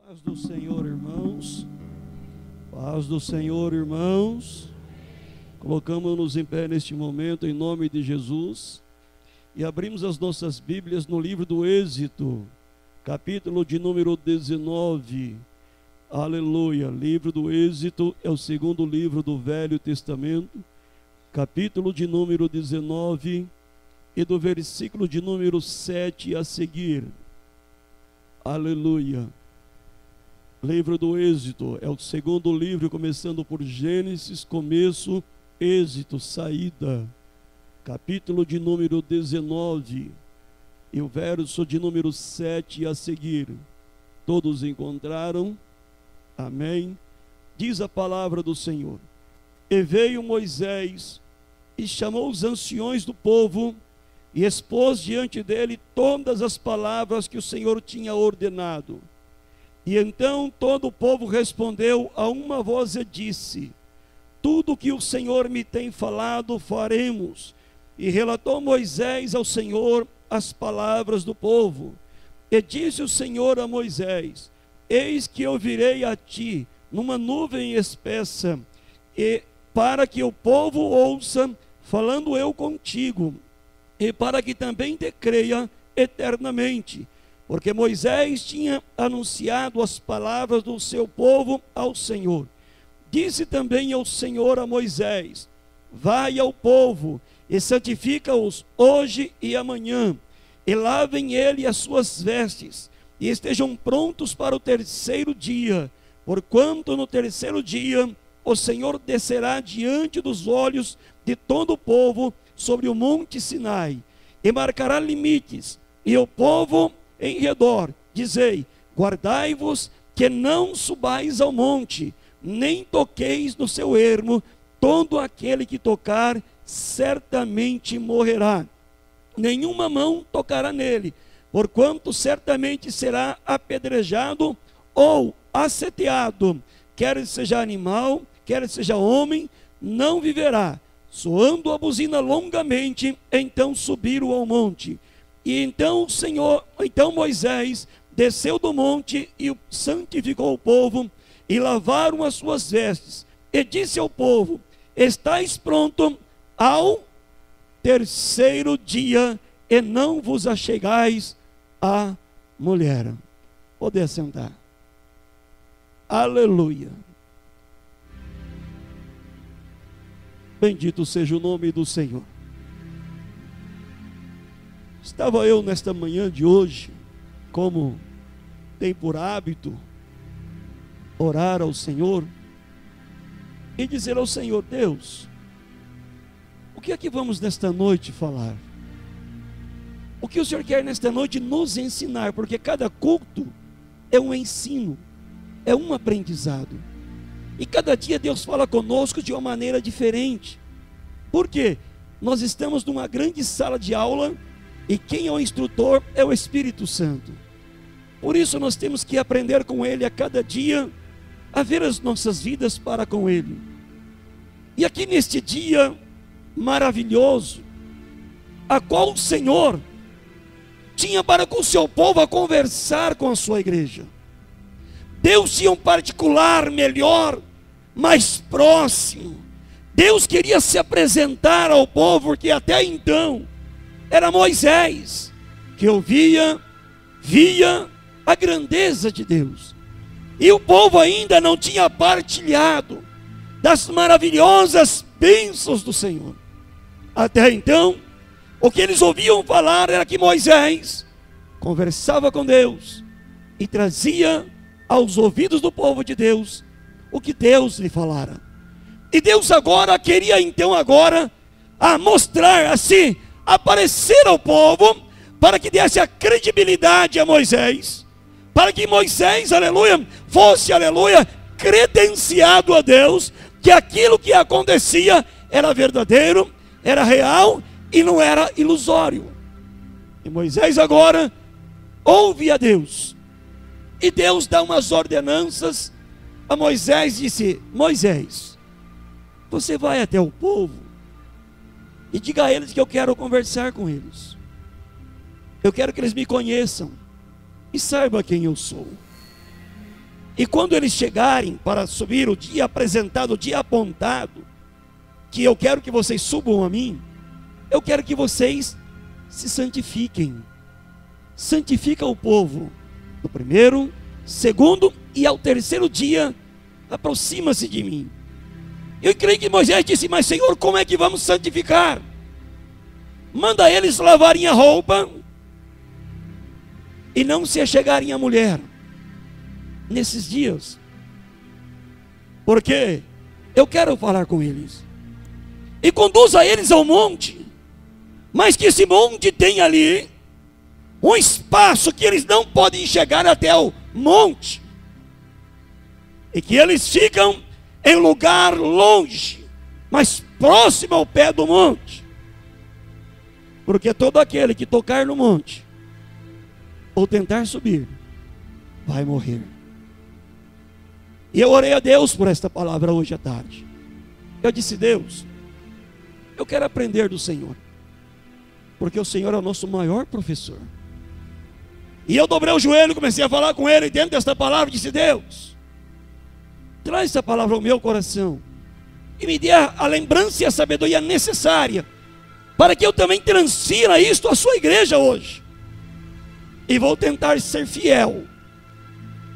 Paz do Senhor, irmãos. Paz do Senhor, irmãos. Colocamos-nos em pé neste momento, em nome de Jesus, e abrimos as nossas Bíblias no livro do Êxodo, capítulo de número 19. Aleluia. Livro do Êxodo é o segundo livro do Velho Testamento, capítulo de número 19, e do versículo de número 7 a seguir. Aleluia. Livro do Êxodo é o segundo livro, começando por Gênesis, começo, Êxodo, saída, capítulo de número 19 e o verso de número 7 a seguir. Todos encontraram? Amém. Diz a palavra do Senhor: E veio Moisés e chamou os anciões do povo e expôs diante dele todas as palavras que o Senhor tinha ordenado. E então todo o povo respondeu a uma voz e disse: Tudo que o Senhor me tem falado faremos. E relatou Moisés ao Senhor as palavras do povo. E disse o Senhor a Moisés: Eis que eu virei a ti numa nuvem espessa, e para que o povo ouça, falando eu contigo, e para que também te creia eternamente. Porque Moisés tinha anunciado as palavras do seu povo ao Senhor. Disse também ao Senhor a Moisés: Vai ao povo e santifica-os hoje e amanhã, e lavem ele as suas vestes, e estejam prontos para o terceiro dia, porquanto no terceiro dia o Senhor descerá diante dos olhos de todo o povo sobre o monte Sinai, e marcará limites, e o povo em redor, dizei: Guardai-vos que não subais ao monte, nem toqueis no seu ermo, todo aquele que tocar certamente morrerá, nenhuma mão tocará nele, porquanto certamente será apedrejado ou asseteado, quer seja animal, quer seja homem, não viverá. Soando a buzina longamente, então subiram ao monte. E então Moisés desceu do monte e santificou o povo, e lavaram as suas vestes, e disse ao povo: Estais pronto ao terceiro dia, e não vos achegais à mulher. Pode sentar. Aleluia. Bendito seja o nome do Senhor. Estava eu nesta manhã de hoje, como tem por hábito, orar ao Senhor e dizer ao Senhor: Deus, o que é que vamos nesta noite falar? O que o Senhor quer nesta noite nos ensinar? Porque cada culto é um ensino, é um aprendizado. E cada dia Deus fala conosco de uma maneira diferente. Por quê? Nós estamos numa grande sala de aula, e quem é o instrutor é o Espírito Santo. Por isso nós temos que aprender com Ele a cada dia, a ver as nossas vidas para com Ele. E aqui neste dia maravilhoso, a qual o Senhor tinha para com o seu povo a conversar com a sua igreja. Deus tinha um particular melhor, mais próximo. Deus queria se apresentar ao povo, porque até então era Moisés que ouvia, via a grandeza de Deus, e o povo ainda não tinha partilhado das maravilhosas bênçãos do Senhor. Até então, o que eles ouviam falar era que Moisés conversava com Deus e trazia aos ouvidos do povo de Deus o que Deus lhe falara. E Deus agora queria então a mostrar assim, aparecer ao povo, para que desse a credibilidade a Moisés, para que Moisés, aleluia, fosse, aleluia, credenciado a Deus, que aquilo que acontecia era verdadeiro, era real e não era ilusório. E Moisés agora ouve a Deus, e Deus dá umas ordenanças a Moisés. Disse: Moisés, você vai até o povo e diga a eles que eu quero conversar com eles. Eu quero que eles me conheçam e saibam quem eu sou. E quando eles chegarem para subir o dia apresentado, o dia apontado, que eu quero que vocês subam a mim, eu quero que vocês se santifiquem. Santifica o povo no primeiro, segundo e ao terceiro dia, aproxima-se de mim. Eu creio que Moisés disse: mas Senhor, como é que vamos santificar? Manda eles lavarem a roupa e não se achegarem à mulher nesses dias, porque eu quero falar com eles. E conduza eles ao monte, mas que esse monte tem ali um espaço que eles não podem chegar até o monte, e que eles ficam em lugar longe, mas próximo ao pé do monte, porque todo aquele que tocar no monte ou tentar subir vai morrer. E eu orei a Deus por esta palavra hoje à tarde. Eu disse: Deus, eu quero aprender do Senhor, porque o Senhor é o nosso maior professor. E eu dobrei o joelho e comecei a falar com Ele dentro desta palavra. Disse: Deus, traz essa palavra ao meu coração e me dê a lembrança e a sabedoria necessária para que eu também transfira isto à sua igreja hoje. E vou tentar ser fiel,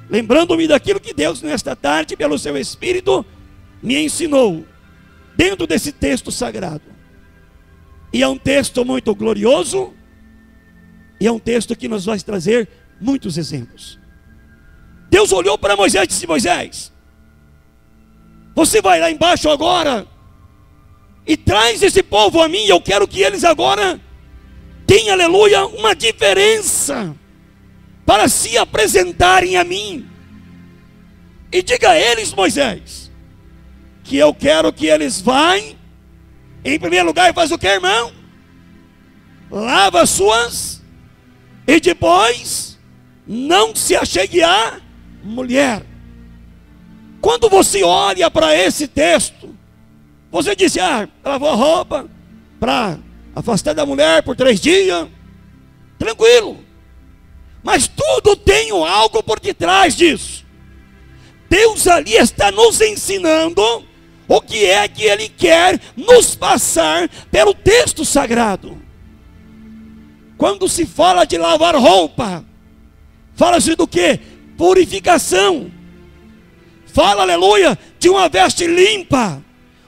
lembrando-me daquilo que Deus nesta tarde, pelo seu Espírito, me ensinou dentro desse texto sagrado. E é um texto muito glorioso, e é um texto que nos vai trazer muitos exemplos. Deus olhou para Moisés e disse: Moisés, você vai lá embaixo agora e traz esse povo a mim. Eu quero que eles agora tenham, aleluia, uma diferença para se apresentarem a mim. E diga a eles, Moisés, que eu quero que eles vão, em primeiro lugar, e faz o que, irmão? Lava as suas, e depois não se achegue à mulher. Quando você olha para esse texto, você diz: ah, lavou a roupa para afastar da mulher por 3 dias, tranquilo. Mas tudo tem algo por detrás disso. Deus ali está nos ensinando o que é que Ele quer nos passar pelo texto sagrado. Quando se fala de lavar roupa, fala-se do que? Purificação. Fala, aleluia, de uma veste limpa,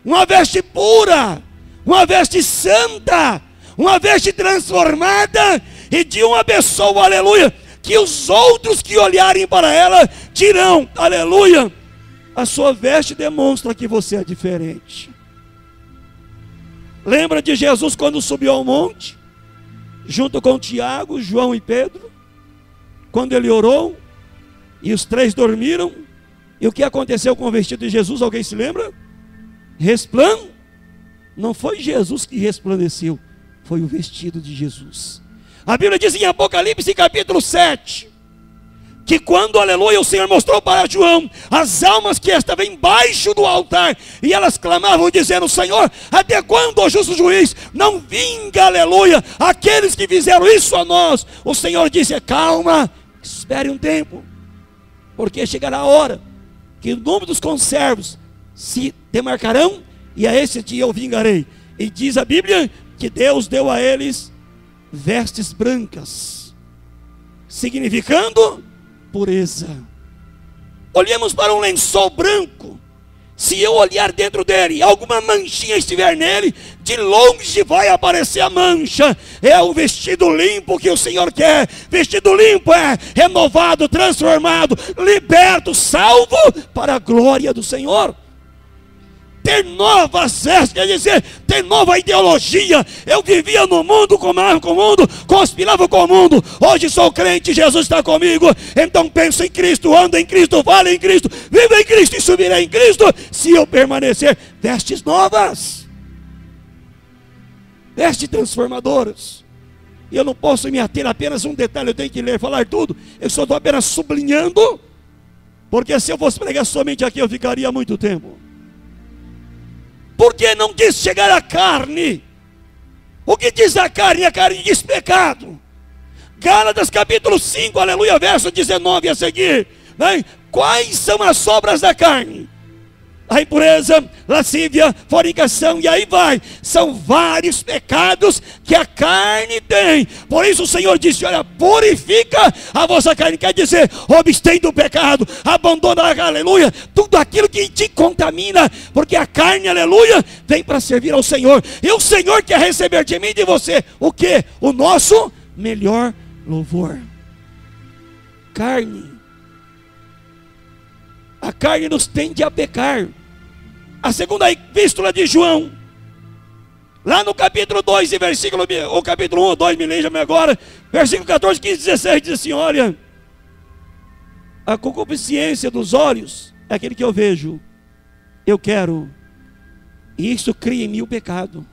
uma veste pura, uma veste santa, uma veste transformada, e de uma pessoa, aleluia, que os outros que olharem para ela dirão: aleluia, a sua veste demonstra que você é diferente. Lembra de Jesus quando subiu ao monte, junto com Tiago, João e Pedro, quando ele orou, e os 3 dormiram, e o que aconteceu com o vestido de Jesus? Alguém se lembra? Não foi Jesus que resplandeceu, foi o vestido de Jesus. A Bíblia diz em Apocalipse capítulo 7, que quando, aleluia, o Senhor mostrou para João as almas que estavam embaixo do altar, e elas clamavam dizendo: Senhor, até quando, ó justo juiz, não vinga, aleluia, aqueles que fizeram isso a nós? O Senhor disse: calma, espere um tempo, porque chegará a hora que o número dos conservos se demarcarão, e a esse dia eu vingarei. E diz a Bíblia que Deus deu a eles vestes brancas, significando pureza. Olhemos para um lençol branco, se eu olhar dentro dele, alguma manchinha estiver nele, de longe vai aparecer a mancha. É o vestido limpo que o Senhor quer. Vestido limpo é renovado, transformado, liberto, salvo para a glória do Senhor. Ter novas vestes, quer dizer, ter nova ideologia. Eu vivia no mundo, comava com o mundo, conspirava com o mundo. Hoje sou crente, Jesus está comigo. Então penso em Cristo, ando em Cristo, falo em Cristo, vivo em Cristo e subirei em Cristo, se eu permanecer. Vestes novas, vestes transformadoras. E eu não posso me ater a apenas um detalhe, eu tenho que ler, falar tudo. Eu só estou apenas sublinhando, porque se eu fosse pregar somente aqui, eu ficaria muito tempo. Porque não diz chegar à carne. O que diz a carne? A carne diz pecado. Gálatas capítulo 5, aleluia, verso 19 a seguir, né? quais são as obras da carne? A impureza, lascívia, fornicação, e aí vai. São vários pecados que a carne tem. Por isso o Senhor disse: olha, purifica a vossa carne. Quer dizer, abstém do pecado, abandona, aleluia, tudo aquilo que te contamina, porque a carne, aleluia, vem para servir ao Senhor. E o Senhor quer receber de mim e de você o quê? O nosso melhor louvor. Carne. A carne nos tende a pecar. A segunda epístola de João, lá no capítulo 2 e versículo, ou capítulo 1 ou 2, me lembro agora, versículo 14, 15, 16, diz assim: olha, a concupiscência dos olhos é aquele que eu vejo, eu quero, e isso cria em mim o pecado.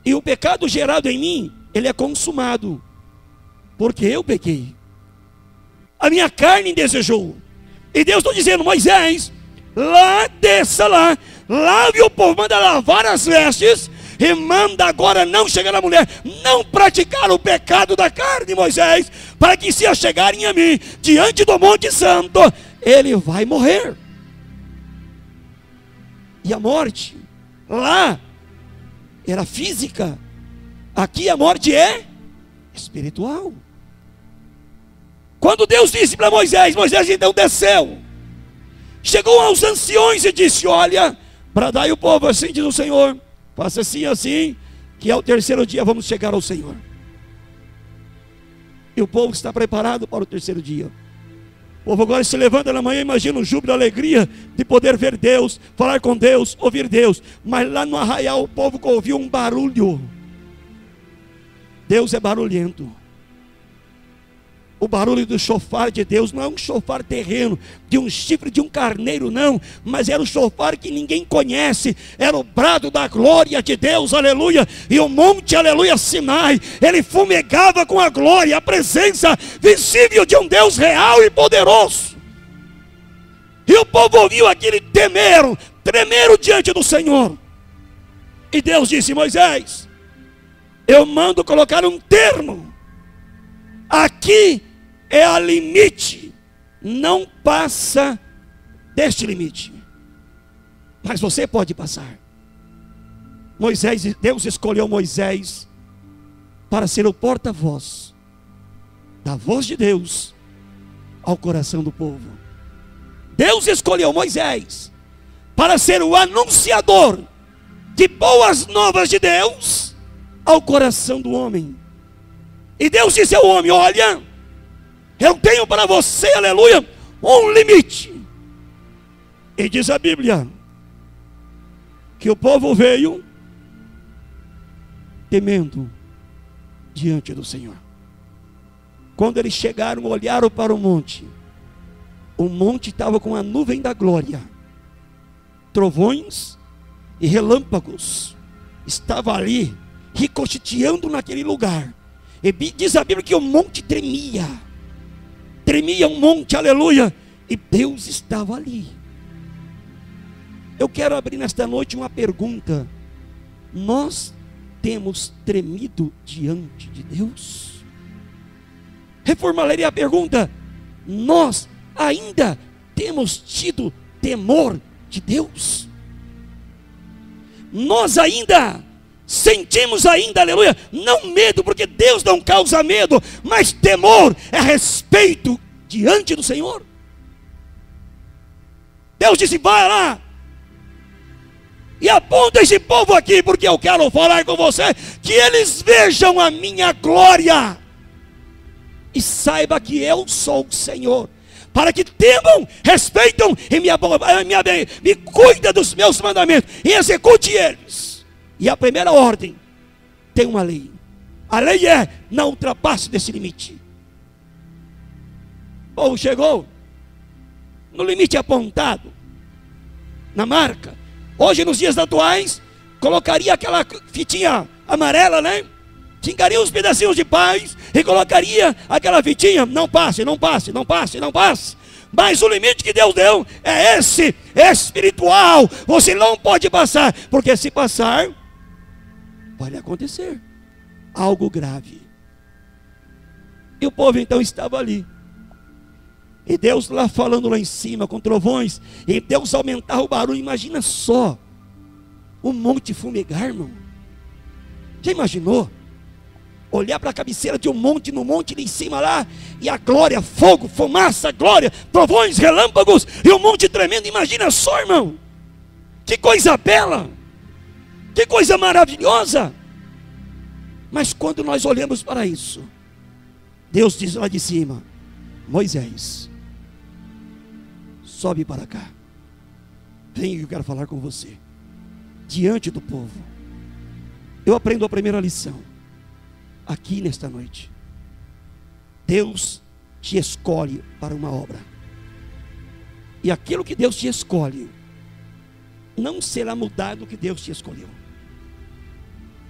E o pecado gerado em mim, ele é consumado, porque eu pequei. A minha carne desejou. E Deus está dizendo: Moisés, lá, desça lá, lave o povo, manda lavar as vestes, e manda agora não chegar a mulher, não praticar o pecado da carne, Moisés, para que se chegarem a mim, diante do Monte Santo, ele vai morrer. E a morte, lá, era física, aqui a morte é espiritual. Quando Deus disse para Moisés, Moisés então desceu, chegou aos anciões e disse: olha, bradai o povo, assim diz o Senhor, faça assim, assim, que ao terceiro dia vamos chegar ao Senhor. E o povo está preparado para o terceiro dia. O povo agora se levanta na manhã, imagina o júbilo, a alegria de poder ver Deus, falar com Deus, ouvir Deus. Mas lá no arraial o povo ouviu um barulho. Deus é barulhento. O barulho do chofar de Deus não é um chofar terreno, de um chifre de um carneiro, não, mas era o chofar que ninguém conhece, era o brado da glória de Deus, aleluia. E o monte, aleluia, Sinai, ele fumegava com a glória, a presença visível de um Deus real e poderoso. E o povo ouviu aquele tremeram diante do Senhor. E Deus disse: Moisés, eu mando colocar um termo, aqui é a limite, não passa deste limite, mas você pode passar. Deus escolheu Moisés para ser o porta-voz da voz de Deus ao coração do povo. Deus escolheu Moisés para ser o anunciador de boas novas de Deus ao coração do homem. E Deus disse ao homem: olha, eu tenho para você, aleluia, um limite. E diz a Bíblia que o povo veio temendo diante do Senhor. Quando eles chegaram, olharam para o monte estava com a nuvem da glória, trovões e relâmpagos, estava ali, ricocheteando naquele lugar. E diz a Bíblia que o monte tremia um monte, aleluia, e Deus estava ali. Eu quero abrir nesta noite uma pergunta: nós temos tremido diante de Deus? Reformularia a pergunta: nós ainda temos tido temor de Deus? Nós ainda sentimos aleluia, não medo, porque Deus não causa medo, mas temor, é respeito diante do Senhor. Deus disse: vai lá e aponta esse povo aqui, porque eu quero falar com você, que eles vejam a minha glória e saiba que eu sou o Senhor, para que temam, respeitam e me cuida dos meus mandamentos e execute eles. E a primeira ordem tem uma lei. A lei é: não ultrapasse desse limite. O povo chegou no limite apontado, na marca. Hoje, nos dias atuais, colocaria aquela fitinha amarela, né? Tingaria uns pedacinhos de paz e colocaria aquela fitinha: não passe, não passe, não passe, não passe. Mas o limite que Deus deu é esse, espiritual. Você não pode passar, porque se passar, pode acontecer algo grave. E o povo então estava ali, E Deus lá falando lá em cima com trovões, e Deus aumentar o barulho. Imagina só o monte fumegar, irmão. Já imaginou? Olhar para a cabeceira de um monte, no monte lá em cima lá, e a glória, fogo, fumaça, glória, trovões, relâmpagos, e um monte tremendo. Imagina só, irmão. Que coisa bela, que coisa maravilhosa. Mas quando nós olhamos para isso, Deus diz lá de cima: Moisés, sobe para cá, vem que eu quero falar com você, diante do povo. Eu aprendo a primeira lição aqui nesta noite. Deus te escolhe para uma obra, e aquilo que Deus te escolhe não será mudado que Deus te escolheu.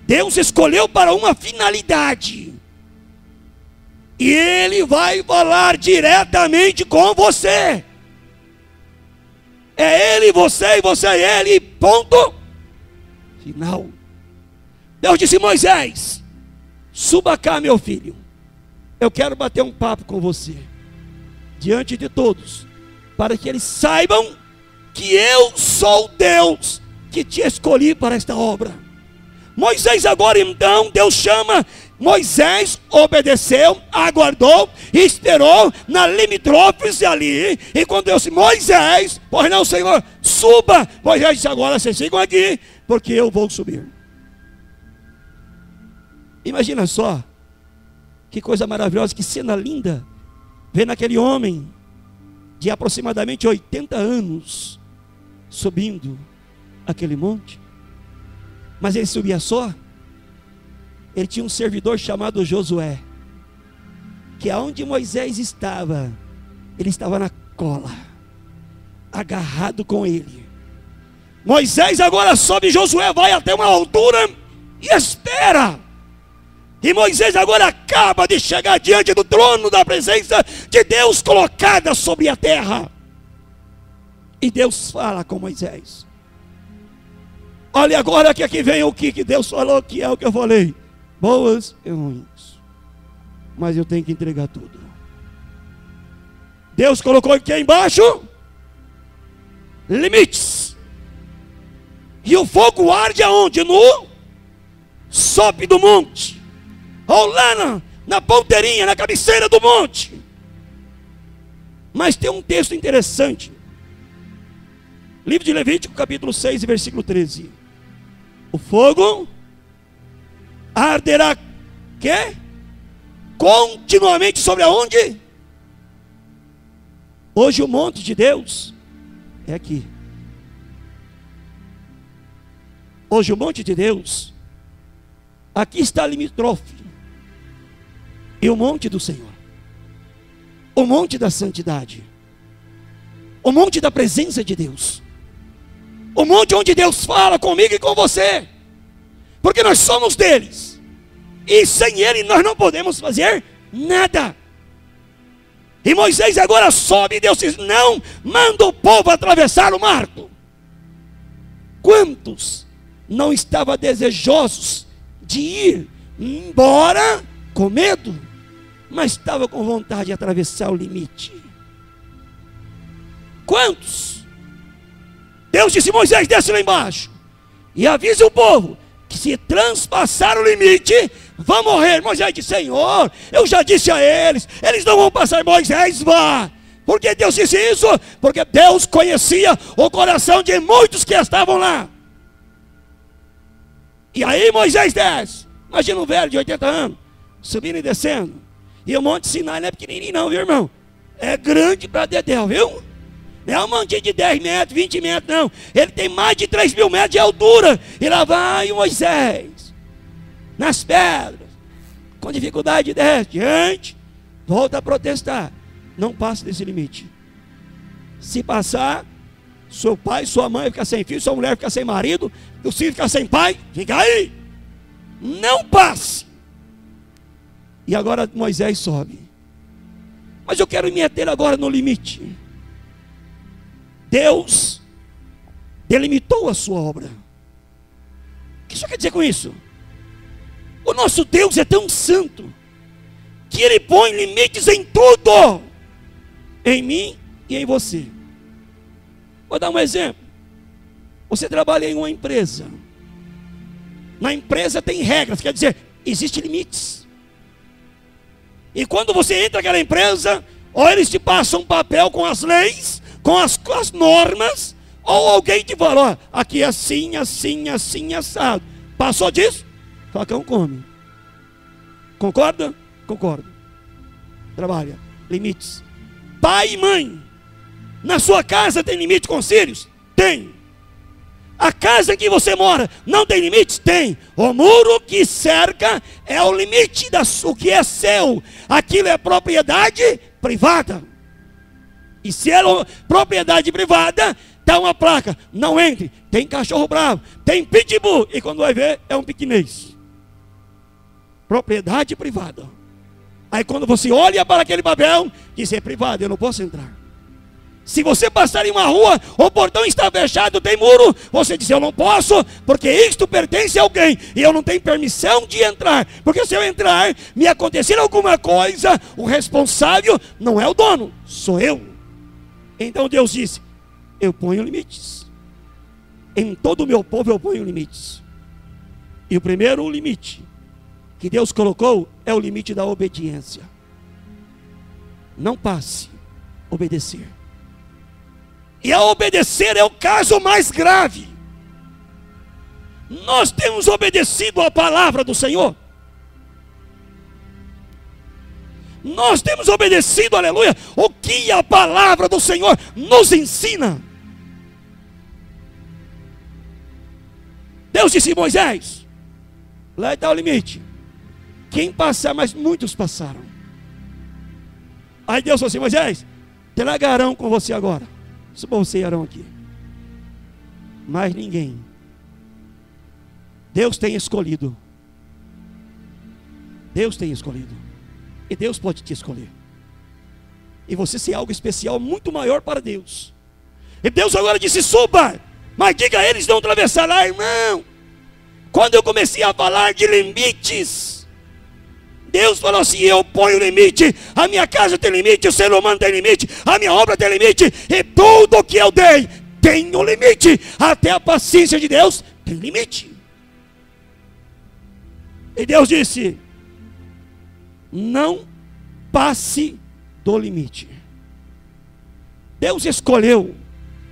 Deus escolheu para uma finalidade, e Ele vai falar diretamente com você. É Ele, você, e você é Ele, ponto final. Deus disse: Moisés, suba cá, meu filho, eu quero bater um papo com você, diante de todos, para que eles saibam que eu sou Deus que te escolhi para esta obra. Moisés agora então, Deus chama Moisés, obedeceu, aguardou, esperou na limítrofe ali. E quando Deus disse: Moisés, pois não, Senhor, suba. Moisés disse: agora vocês sigam aqui, porque eu vou subir. Imagina só, que coisa maravilhosa, que cena linda, vendo aquele homem de aproximadamente 80 anos, subindo aquele monte. Mas ele subia só. Ele tinha um servidor chamado Josué, que aonde Moisés estava, ele estava na cola, agarrado com ele. Moisés agora sobe, Josué vai até uma altura e espera. E Moisés agora acaba de chegar diante do trono da presença de Deus colocada sobre a terra. E Deus fala com Moisés. Olha agora que aqui vem o que Deus falou, que é o que eu falei. Boas e ruins, mas eu tenho que entregar tudo. Deus colocou aqui embaixo limites. E o fogo arde aonde? No sobe do monte, ou lá na ponteirinha, na cabeceira do monte. Mas tem um texto interessante, livro de Levítico, capítulo 6, versículo 13. O fogo arderá que? Continuamente sobre aonde? Hoje o monte de Deus é aqui. Hoje o monte de Deus, aqui está a limítrofe. E o monte do Senhor, o monte da santidade, o monte da presença de Deus, o monte onde Deus fala comigo e com você, porque nós somos deles, e sem Ele nós não podemos fazer nada. E Moisés agora sobe, e Deus diz: não, manda o povo atravessar o mar. Quantos não estavam desejosos de ir embora com medo, mas estavam com vontade de atravessar o limite? Quantos? Deus disse: Moisés, desce lá embaixo e avisa o povo que se transpassar o limite, vão morrer. Moisés disse: Senhor, eu já disse a eles, eles não vão passar. Moisés, vá. Por que Deus disse isso? Porque Deus conhecia o coração de muitos que estavam lá. E aí Moisés desce. Imagina um velho de 80 anos, subindo e descendo. E o Monte Sinai não é pequenininho não, viu, irmão? É grande para dedéu, viu? Não é um montinho de 10 metros, 20 metros, não. Ele tem mais de 3.000 metros de altura. E lá vai Moisés, nas pedras, com dificuldade, desce, diante, volta a protestar: não passe desse limite. Se passar, seu pai, sua mãe fica sem filho, sua mulher fica sem marido, o filho fica sem pai, fica aí. Não passe. E agora Moisés sobe. Mas eu quero me meter agora no limite. Deus delimitou a sua obra. O que isso quer dizer com isso? O nosso Deus é tão santo que Ele põe limites em tudo. em mim e em você. Vou dar um exemplo. Você trabalha em uma empresa. Na empresa tem regras, quer dizer, existem limites. E quando você entra naquela empresa, ou eles te passam um papel com as leis, com as normas, ou alguém te fala, ó, aqui é assim, assim, assim, assado. Passou disso? Facão come. Concorda? Concordo. Trabalha. Limites. Pai e mãe. Na sua casa tem limite com os filhos? Tem. A casa em que você mora não tem limites? Tem. O muro que cerca é o limite do que é seu. Aquilo é propriedade privada. E se é propriedade privada, dá uma placa, não entre. Tem cachorro bravo, tem pitbull. E quando vai ver, é um piquinês. Propriedade privada. Aí quando você olha para aquele papel, diz, é privado, eu não posso entrar. Se você passar em uma rua, o portão está fechado, tem muro, você diz, eu não posso, porque isto pertence a alguém, e eu não tenho permissão de entrar, porque se eu entrar, me acontecer alguma coisa, o responsável não é o dono, sou eu. Então Deus disse, eu ponho limites. Em todo o meu povo eu ponho limites. E o primeiro limite que Deus colocou é o limite da obediência. Não passe, obedecer. E a obedecer é o caso mais grave. Nós temos obedecido a palavra do Senhor. Nós temos obedecido, aleluia, o que a palavra do Senhor nos ensina. Deus disse a Moisés, lá está o limite. Quem passar, mas muitos passaram. Aí Deus falou assim, Moisés, tragarão com você agora. Suba você e Arão aqui. Mais ninguém. Deus tem escolhido. Deus tem escolhido. E Deus pode te escolher. E você ser algo especial, muito maior para Deus. E Deus agora disse, suba. Mas diga a eles não atravessar lá, irmão. Quando eu comecei a falar de limites, Deus falou assim, eu ponho limite, a minha casa tem limite, o ser humano tem limite, a minha obra tem limite, e tudo que eu dei tem um limite, até a paciência de Deus tem limite. E Deus disse, não passe do limite. Deus escolheu,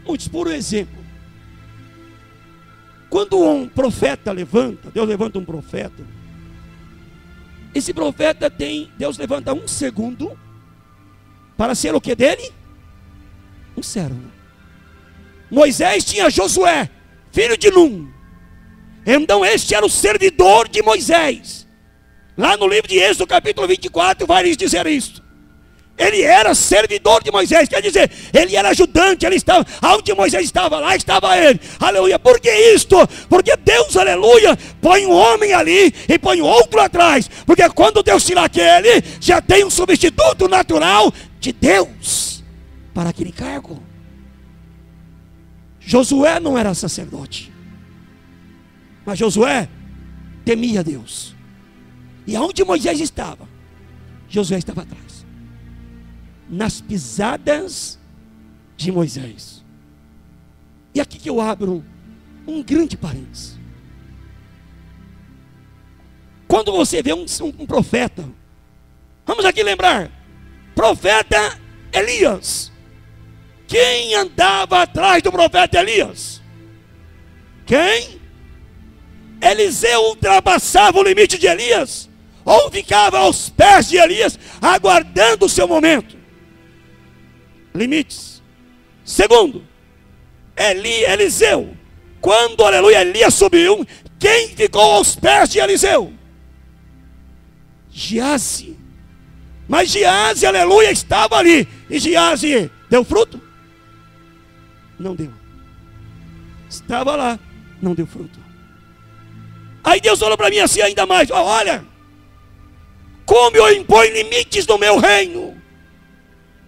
muitos por exemplo, quando um profeta levanta, Deus levanta um profeta, esse profeta Deus levanta um segundo para ser o que dele? Um servo. Moisés tinha Josué, filho de Num. Então este era o servidor de Moisés. Lá no livro de Êxodo, capítulo 24, vai lhes dizer isto. Ele era servidor de Moisés, quer dizer, ele era ajudante, ele estava, onde Moisés estava, lá estava ele, aleluia. Por que isto? Porque Deus, aleluia, põe um homem ali e põe outro atrás, porque quando Deus tira aquele, já tem um substituto natural de Deus, para aquele cargo. Josué não era sacerdote, mas Josué temia Deus, e aonde Moisés estava, Josué estava atrás, nas pisadas de Moisés. E aqui que eu abro um grande parênteses. Quando você vê um profeta, vamos aqui lembrar, profeta Elias. Quem andava atrás do profeta Elias? Quem? Eliseu ultrapassava o limite de Elias, ou ficava aos pés de Elias, aguardando o seu momento. Limites. Segundo, Eliseu, quando, aleluia, Elias subiu, quem ficou aos pés de Eliseu? Geazi. Mas Geazi, aleluia, estava ali. E Geazi deu fruto? Não deu. Estava lá, não deu fruto. Aí Deus falou para mim assim ainda mais, olha, como eu imponho limites no meu reino.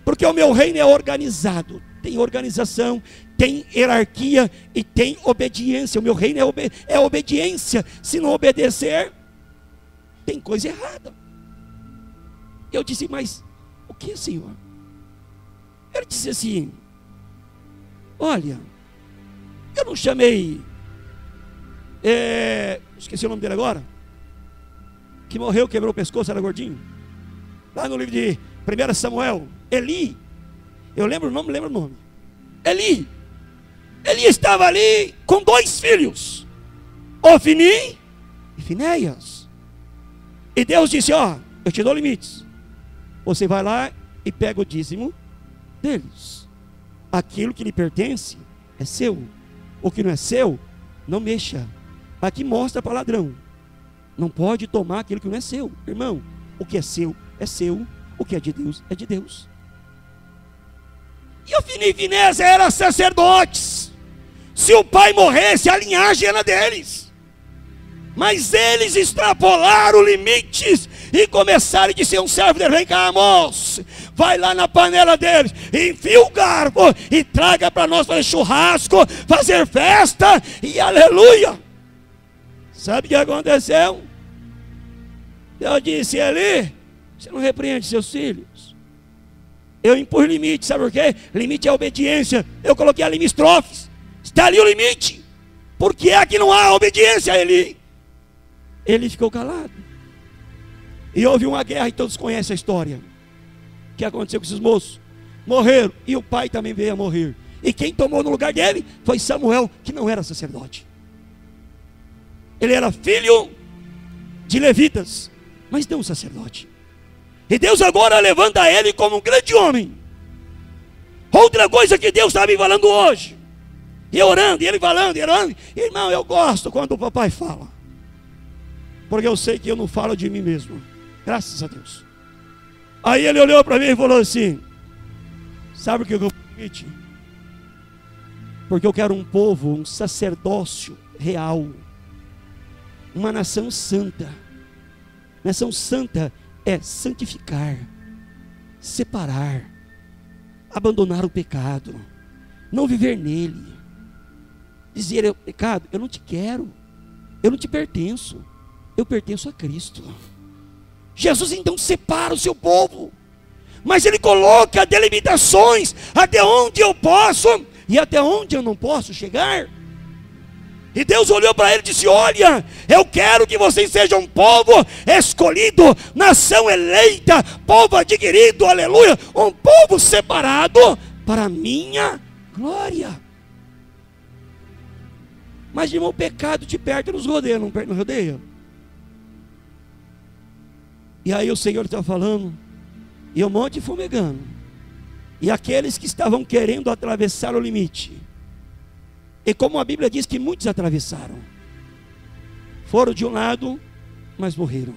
Porque o meu reino é organizado, tem organização, tem hierarquia e tem obediência. O meu reino é obediência. Se não obedecer, tem coisa errada. Eu disse, mas o que, Senhor? Ele disse assim: olha, eu não chamei, esqueci o nome dele agora, que morreu, quebrou o pescoço, era gordinho, lá no livro de 1 Samuel, Eli, eu lembro o nome, Eli estava ali com 2 filhos, Ofni e Finéias, e Deus disse: ó, eu te dou limites, você vai lá e pega o dízimo deles, aquilo que lhe pertence é seu, o que não é seu, não mexa. Aqui mostra para ladrão, não pode tomar aquilo que não é seu, irmão. O que é seu, o que é de Deus, é de Deus. E Ofni e Finéias eram sacerdotes, se o pai morresse, a linhagem era deles, mas eles extrapolaram limites e começaram a dizer: um servo dele, vem cá, moço, vai lá na panela deles, enfia o garfo e traga para nós fazer churrasco, fazer festa, e aleluia. Sabe o que aconteceu? Deus disse: Eli, você não repreende seus filhos, eu impus limite. Sabe por quê? Limite é obediência. Eu coloquei ali limistrofes, está ali o limite. Por que é que não há obediência a Eli? Ele ficou calado, e houve uma guerra, e todos conhecem a história. O que aconteceu com esses moços? Morreram, e o pai também veio a morrer. E quem tomou no lugar dele foi Samuel, que não era sacerdote. Ele era filho de levitas, mas não sacerdote. E Deus agora levanta ele como um grande homem. Outra coisa que Deus está me falando hoje, e orando, e ele falando, e orando. Irmão, eu gosto quando o papai fala, porque eu sei que eu não falo de mim mesmo, graças a Deus. Aí ele olhou para mim e falou assim: sabe o que eu permiti? Porque eu quero um povo, um sacerdócio real, uma nação santa. Nação santa é santificar, separar, abandonar o pecado, não viver nele, dizer: é pecado, eu não te quero, eu não te pertenço, eu pertenço a Cristo. Jesus então separa o seu povo, mas ele coloca delimitações, até onde eu posso e até onde eu não posso chegar. E Deus olhou para ele e disse: olha, eu quero que vocês sejam um povo escolhido, nação eleita, povo adquirido, aleluia, um povo separado para a minha glória. Mas irmão, o pecado te perde, nos rodeia, não rodeia? E aí o Senhor está falando, e um monte fumegando, e aqueles que estavam querendo atravessar o limite, e como a Bíblia diz que muitos atravessaram, foram de um lado, mas morreram.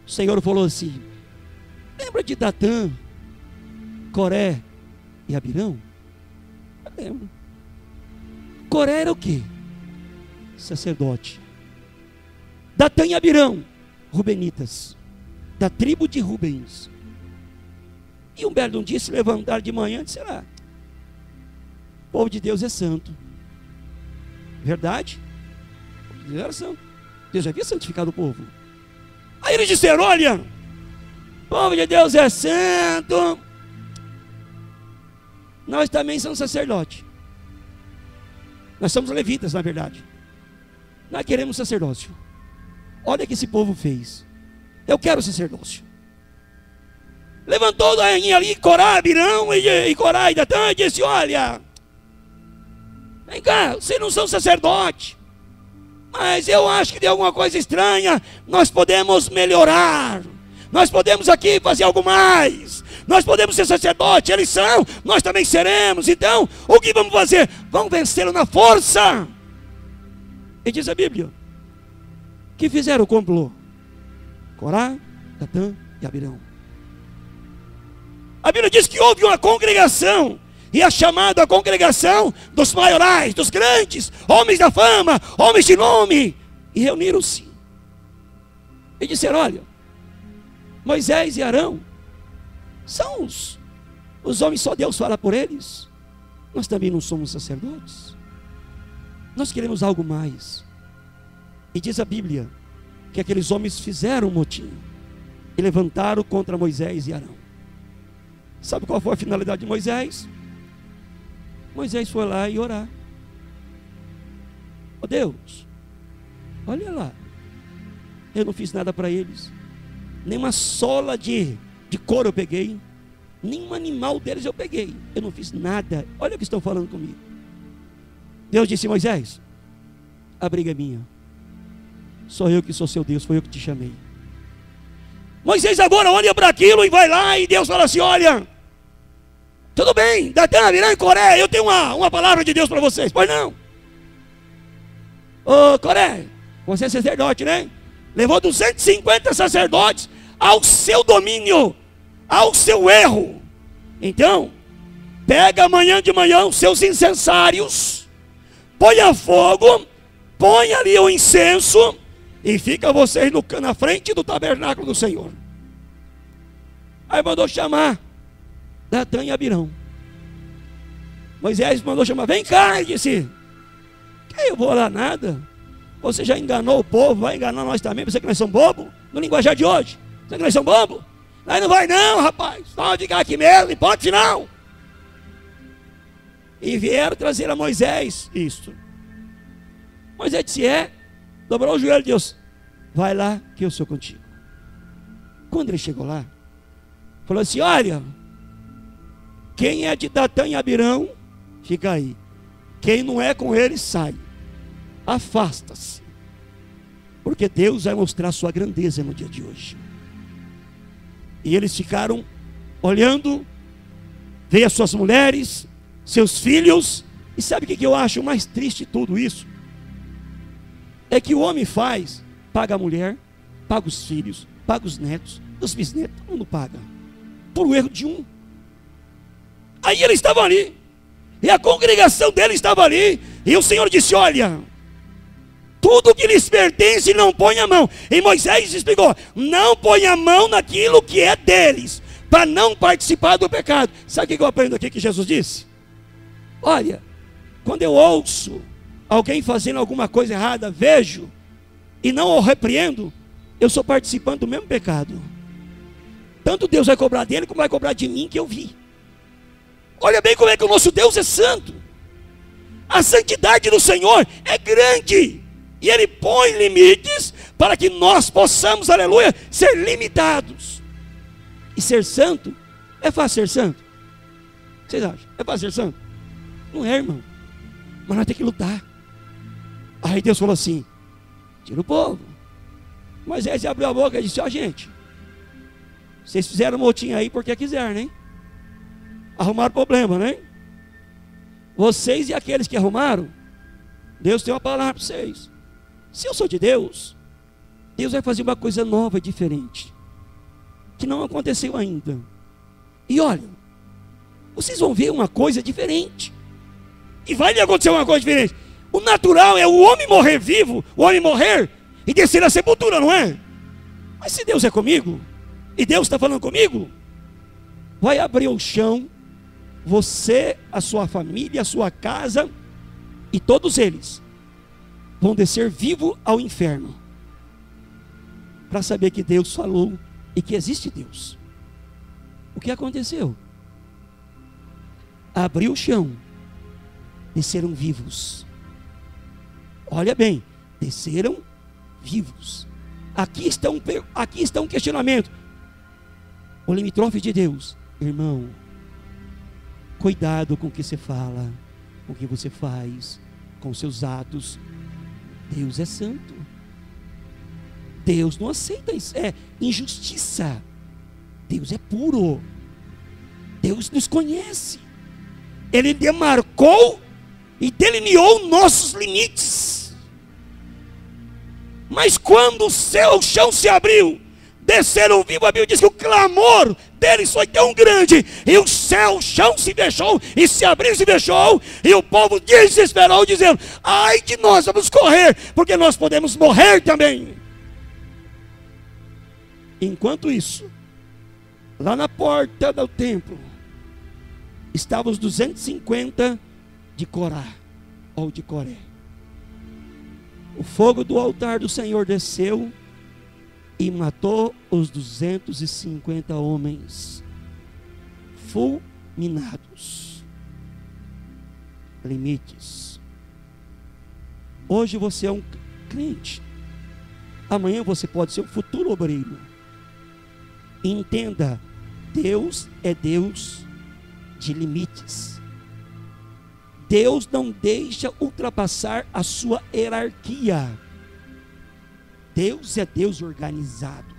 O Senhor falou assim: lembra de Datã, Coré e Abirão? Eu lembro. Coré era o quê? Sacerdote. Datã e Abirão, rubenitas, da tribo de Rubens. E um belo dia se levantaram de manhã e disseram: ah, o povo de Deus é santo. Verdade? O povo de Deus era santo. Deus já havia santificado o povo. Aí eles disseram: olha, o povo de Deus é santo, nós também somos sacerdote. Nós somos levitas, na verdade. Nós queremos sacerdócio. Olha o que esse povo fez. Eu quero sacerdócio. Levantou a rainha ali, Corá, Abirão e Corá e Datã, e disse: olha, vem cá, vocês não são sacerdote, mas eu acho que tem alguma coisa estranha. Nós podemos melhorar, nós podemos aqui fazer algo mais, nós podemos ser sacerdote. Eles são, nós também seremos. Então, o que vamos fazer? Vamos vencê-lo na força. E diz a Bíblia que fizeram o complô: Corá, Datã e Abirão. A Bíblia diz que houve uma congregação, e é chamada a congregação dos maiorais, dos grandes, homens da fama, homens de nome, e reuniram-se e disseram: olha, Moisés e Arão são os homens, só Deus fala por eles. Nós também não somos sacerdotes, nós queremos algo mais. E diz a Bíblia que aqueles homens fizeram um motim e levantaram contra Moisés e Arão. Sabe qual foi a finalidade de Moisés? Moisés foi lá e orar. Ó Deus, olha lá, eu não fiz nada para eles, nem uma sola de couro eu peguei, nenhum animal deles eu peguei, eu não fiz nada. Olha o que estão falando comigo. Deus disse: Moisés, a briga é minha, sou eu que sou seu Deus, foi eu que te chamei. Moisés agora olha para aquilo e vai lá, e Deus fala assim: olha, tudo bem, Datã, Abiram e Coré, eu tenho uma palavra de Deus para vocês. Pois não. Ô Coré, você é sacerdote, né? Levou 250 sacerdotes ao seu domínio, ao seu erro. Então, pega amanhã de manhã os seus incensários, põe a fogo, põe ali o incenso, e fica vocês na frente do tabernáculo do Senhor. Aí mandou chamar Datã e Abirão. Moisés mandou chamar: vem cá, e disse: que eu vou lá nada? Você já enganou o povo, vai enganar nós também. Você que nós somos bobos, no linguajar de hoje. Você que nós somos bobos? Aí não vai não, rapaz, pode ficar aqui mesmo, não pode não. E vieram trazer a Moisés isto. Moisés disse: dobrou o joelho de Deus, vai lá que eu sou contigo. Quando ele chegou lá, falou assim: olha, quem é de Datã e Abirão, fica aí. Quem não é com ele, sai. Afasta-se. Porque Deus vai mostrar sua grandeza no dia de hoje. E eles ficaram olhando, veio as suas mulheres, seus filhos. E sabe o que eu acho mais triste de tudo isso? É que o homem faz, paga a mulher, paga os filhos, paga os netos, os bisnetos, todo mundo paga, por o erro de um. Aí eles estavam ali, e a congregação dele estava ali, e o Senhor disse: olha, tudo que lhes pertence não põe a mão. E Moisés explicou: não põe a mão naquilo que é deles, para não participar do pecado. Sabe o que eu aprendo aqui que Jesus disse? Olha, quando eu ouço alguém fazendo alguma coisa errada, vejo e não o repreendo, eu sou participante do mesmo pecado. Tanto Deus vai cobrar dele, como vai cobrar de mim que eu vi. Olha bem como é que o nosso Deus é santo. A santidade do Senhor é grande, e Ele põe limites para que nós possamos, aleluia, ser limitados. E ser santo, é fácil ser santo? O que vocês acham? É fácil ser santo? Não é, irmão. Mas nós temos que lutar. Aí Deus falou assim: tira o povo. Moisés abriu a boca e disse: ó, gente, vocês fizeram motim aí porque quiseram, né? Arrumaram problema, né? Vocês e aqueles que arrumaram, Deus tem uma palavra para vocês. Se eu sou de Deus, Deus vai fazer uma coisa nova e diferente, que não aconteceu ainda. E olha, vocês vão ver uma coisa diferente, e vai lhe acontecer uma coisa diferente. O natural é o homem morrer vivo, o homem morrer e descer na sepultura, não é? Mas se Deus é comigo, e Deus está falando comigo, vai abrir o chão, você, a sua família, a sua casa, e todos eles vão descer vivo ao inferno, para saber que Deus falou e que existe Deus. O que aconteceu? Abriu o chão, desceram vivos. Olha bem, desceram vivos. Aqui está um questionamento. O limítrofe de Deus: irmão, cuidado com o que você fala, com o que você faz, com seus atos. Deus é santo. Deus não aceita isso, injustiça. Deus é puro. Deus nos conhece. Ele demarcou e delineou nossos limites. Mas quando o chão se abriu, desceram vivo, a Bíblia diz que o clamor deles foi tão grande, e o chão se fechou, e se abriu e se fechou, e o povo desesperou, dizendo: ai de nós, vamos correr, porque nós podemos morrer também. Enquanto isso, lá na porta do templo, estavam os 250 de Corá, ou de Coré. O fogo do altar do Senhor desceu e matou os 250 homens. fulminados. Limites. Hoje você é um crente. Amanhã você pode ser um futuro obreiro. Entenda, Deus é Deus de limites. Deus não deixa ultrapassar a sua hierarquia. Deus é Deus organizado.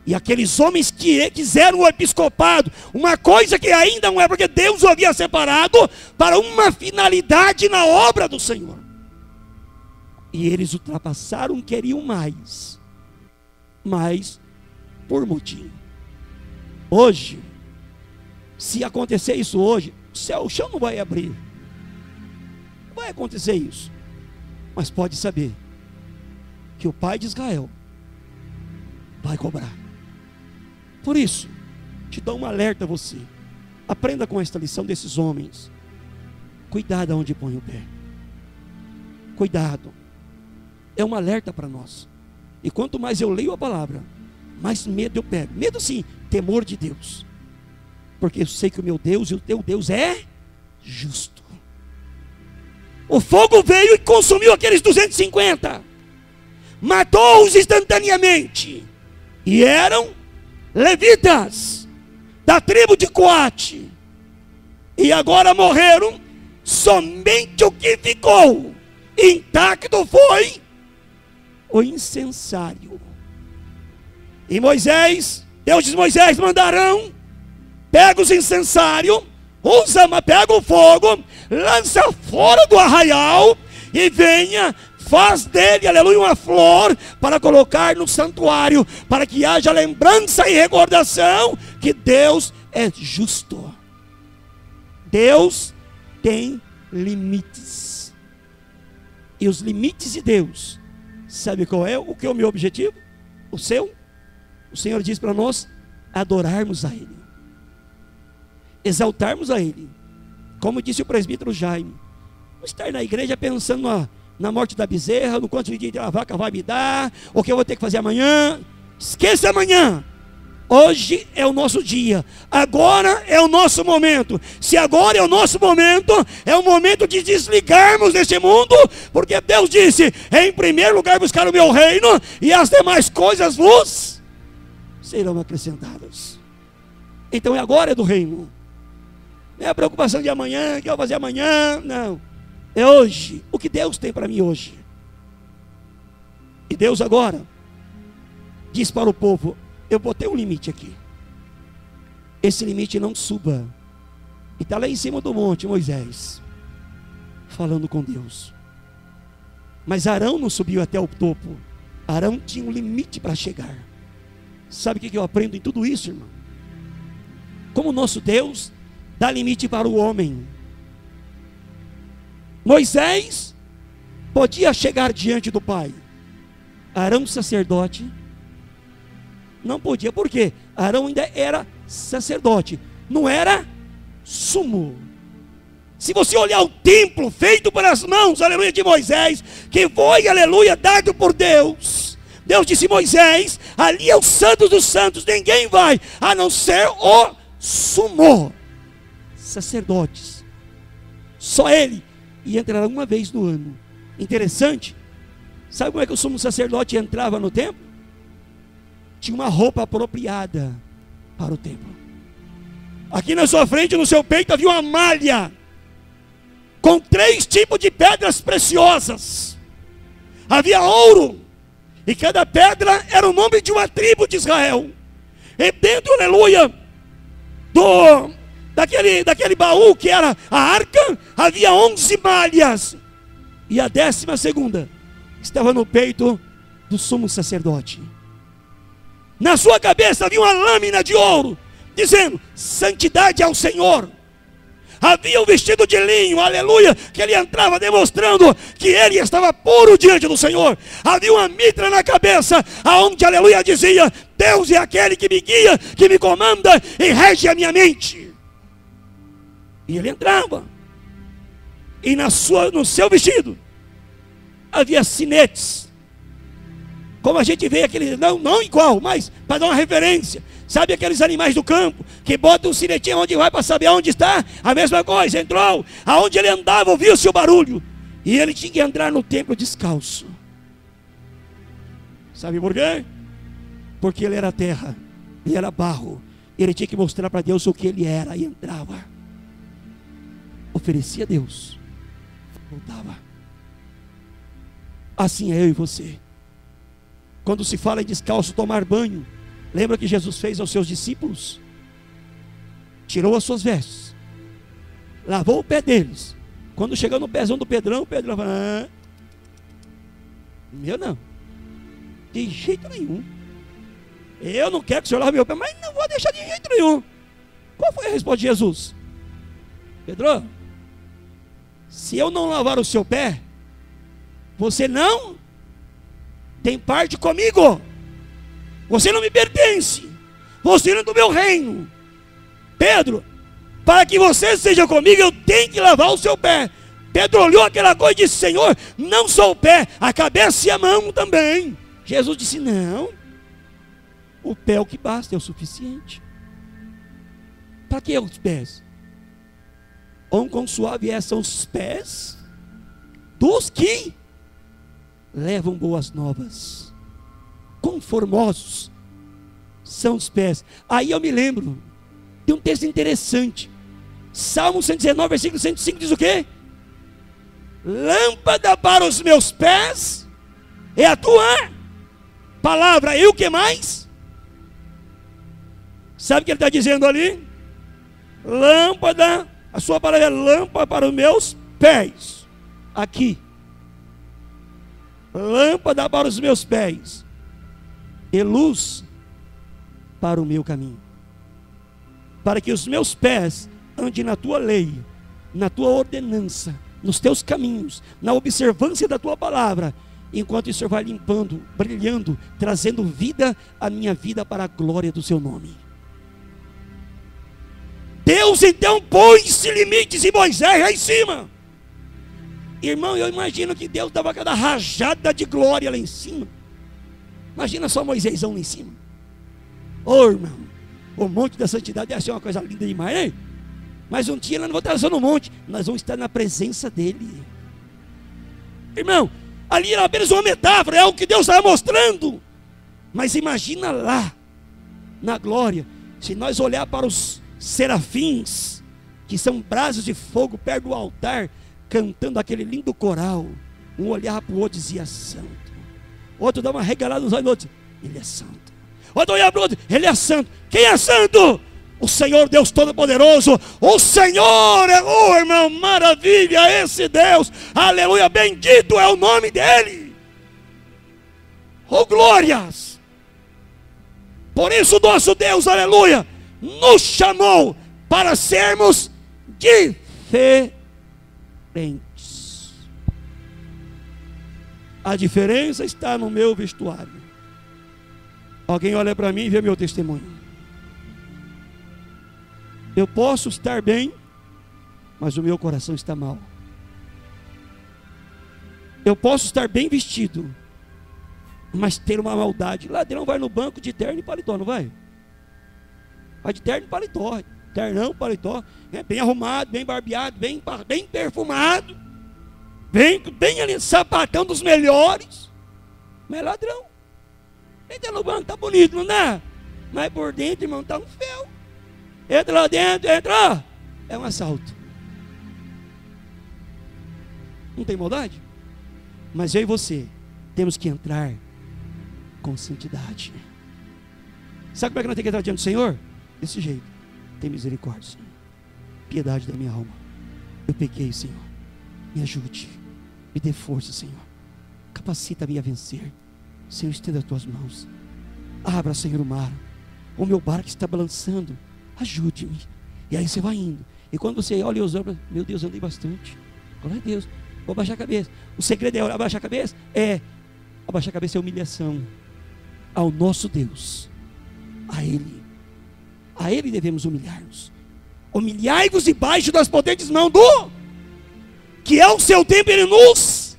E aqueles homens que quiseram o episcopado, uma coisa que ainda não é, porque Deus o havia separado para uma finalidade na obra do Senhor. E eles ultrapassaram, queriam mais. Mas, por motivo. Hoje, se acontecer isso hoje, o chão não vai abrir. Não vai acontecer isso. Mas pode saber que o Pai de Israel vai cobrar. Por isso, te dou um alerta a você. Aprenda com esta lição desses homens. Cuidado aonde põe o pé. Cuidado. É um alerta para nós. E quanto mais eu leio a palavra, mais medo eu pego. Medo sim, temor de Deus. Porque eu sei que o meu Deus e o teu Deus é justo. O fogo veio e consumiu aqueles 250. Matou-os instantaneamente. E eram levitas da tribo de Coate. E agora morreram. Somente o que ficou intacto foi o incensário. E Moisés, Deus diz: Moisés, mandarão, pega os incensários, pega o fogo, lança fora do arraial e venha, faz dele, aleluia, uma flor para colocar no santuário, para que haja lembrança e recordação que Deus é justo. Deus tem limites. E os limites de Deus, sabe qual é? O que é o meu objetivo? O seu? O Senhor diz para nós adorarmos a Ele, exaltarmos a Ele. Como disse o presbítero Jaime, não estar na igreja pensando na morte da bezerra, no quanto de dia a vaca vai me dar, o que eu vou ter que fazer amanhã. Esqueça amanhã. Hoje é o nosso dia, agora é o nosso momento. Se agora é o nosso momento, é o momento de desligarmos deste mundo, porque Deus disse: em primeiro lugar buscar o meu reino, e as demais coisas vos serão acrescentadas. Então é agora, é do reino. Não é a preocupação de amanhã, o que eu vou fazer amanhã, não. É hoje, o que Deus tem para mim hoje. E Deus agora diz para o povo: eu botei um limite aqui. Esse limite não suba. E está lá em cima do monte Moisés, falando com Deus. Mas Arão não subiu até o topo. Arão tinha um limite para chegar. Sabe o que eu aprendo em tudo isso, irmão? Como o nosso Deus dá limite para o homem. Moisés podia chegar diante do Pai. Arão, sacerdote, não podia. Por quê? Arão ainda era sacerdote, não era sumo. Se você olhar o templo feito pelas mãos, aleluia, de Moisés, que foi, aleluia, dado por Deus, Deus disse: Moisés, ali é o santo dos santos, ninguém vai, a não ser o sumo sacerdotes, só ele, e entrará uma vez no ano. Interessante. Sabe como é que o sumo sacerdote entrava no templo? Tinha uma roupa apropriada para o templo. Aqui na sua frente, no seu peito, havia uma malha com 3 tipos de pedras preciosas. Havia ouro, e cada pedra era o nome de uma tribo de Israel. E dentro, aleluia, daquele baú que era a arca, havia 11 malhas, e a 12ª estava no peito do sumo sacerdote. Na sua cabeça havia uma lâmina de ouro, dizendo: santidade ao Senhor. Havia um vestido de linho, aleluia, que ele entrava demonstrando que ele estava puro diante do Senhor. Havia uma mitra na cabeça, aonde, aleluia, dizia: Deus é aquele que me guia, que me comanda e rege a minha mente. E ele entrava, e no seu vestido havia sinetes, como a gente vê aquele, não igual, mas para dar uma referência. Sabe aqueles animais do campo que bota um sinetinho onde vai para saber onde está, a mesma coisa, entrou, aonde ele andava, ouviu-se o barulho, e ele tinha que entrar no templo descalço. Sabe por quê? Porque ele era terra, ele era barro, ele tinha que mostrar para Deus o que ele era, e entrava, oferecia a Deus, voltava. Assim é eu e você. Quando se fala em descalço tomar banho, lembra que Jesus fez aos seus discípulos? Tirou as suas vestes, lavou o pé deles. Quando chegou no pezão do Pedrão, o Pedrão falou: meu não, de jeito nenhum. Eu não quero que o senhor lave meu pé, mas não vou deixar de jeito nenhum. Qual foi a resposta de Jesus? Pedro, se eu não lavar o seu pé, você não tem parte comigo. Você não me pertence. Você não é do meu reino. Pedro, para que você seja comigo, eu tenho que lavar o seu pé. Pedro olhou aquela coisa e disse: Senhor, não só o pé, a cabeça e a mão também. Jesus disse: não, o pé é o que basta, é o suficiente. Para que os pés? Quão suave são os pés dos que levam boas novas. Quão formosos são os pés. Aí eu me lembro de um texto interessante. Salmo 119, versículo 105 diz o quê? Lâmpada para os meus pés é a tua palavra. E o que mais? Sabe o que ele está dizendo ali? Lâmpada, a sua palavra é lâmpada para os meus pés. Aqui. Lâmpada para os meus pés e luz para o meu caminho. Para que os meus pés andem na tua lei, na tua ordenança, nos teus caminhos, na observância da tua palavra, enquanto o Senhor vai limpando, brilhando, trazendo vida à minha vida para a glória do seu nome. Deus então pôs limites e Moisés lá em cima. Irmão, eu imagino que Deus dava aquela rajada de glória lá em cima. Imagina só Moisésão lá em cima. Ô irmão, o monte da santidade ia ser uma coisa linda demais, hein? Mas um dia nós não vamos estar só no monte, nós vamos estar na presença dele. Irmão, ali era apenas uma metáfora, é o que Deus estava mostrando. Mas imagina lá, na glória, se nós olhar para os serafins, que são brasas de fogo perto do altar, cantando aquele lindo coral. Um olhava para o outro e dizia: santo. Outro dá uma regalada nos olhos do outro: ele é santo. Outro olhava para o outro: ele é santo. Quem é santo? O Senhor Deus Todo-Poderoso. O Senhor é, oh irmão, maravilha, esse Deus, aleluia, bendito é o nome dele. Oh glórias. Por isso o nosso Deus, aleluia, nos chamou para sermos diferentes. A diferença está no meu vestuário. Alguém olha para mim e vê meu testemunho. Eu posso estar bem, mas o meu coração está mal. Eu posso estar bem vestido, mas ter uma maldade. Ladrão vai no banco de terno e paletó, não vai? Vai de terno e paletó, ternão, paletó, bem arrumado, bem barbeado, bem perfumado, bem ali, sapatão dos melhores, mas é ladrão. Entra no banco, tá bonito, não dá? Mas por dentro, irmão, tá um fel. Entra lá dentro, entra, é um assalto. Não tem maldade? Mas eu e você temos que entrar com santidade. Sabe como é que nós temos que entrar diante do Senhor? Desse jeito: tem misericórdia, Senhor, piedade da minha alma. Eu pequei, Senhor, me ajude, me dê força, Senhor, capacita-me a vencer. Senhor, estenda as tuas mãos, abra, Senhor, o mar, o meu barco está balançando, ajude-me. E aí você vai indo, e quando você olha os olhos, meu Deus, andei bastante, glória a Deus, vou abaixar a cabeça. O segredo é abaixar a cabeça? Abaixar a cabeça é humilhação ao nosso Deus, a Ele devemos humilhar-nos. Humilhai-vos debaixo das potentes mãos do que é o seu tempo, Ele nos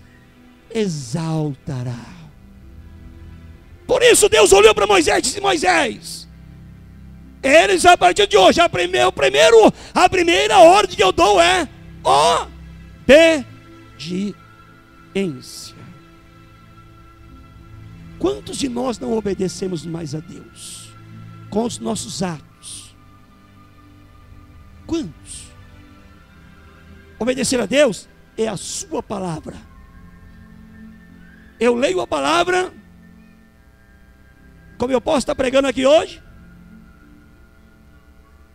exaltará. Por isso Deus olhou para Moisés e disse: Moisés, Eles, a partir de hoje, a primeira ordem que eu dou é obediência. Quantos de nós não obedecemos mais a Deus com os nossos atos? Quantos? Obedecer a Deus é a sua palavra. Eu leio a palavra, como eu posso estar pregando aqui hoje.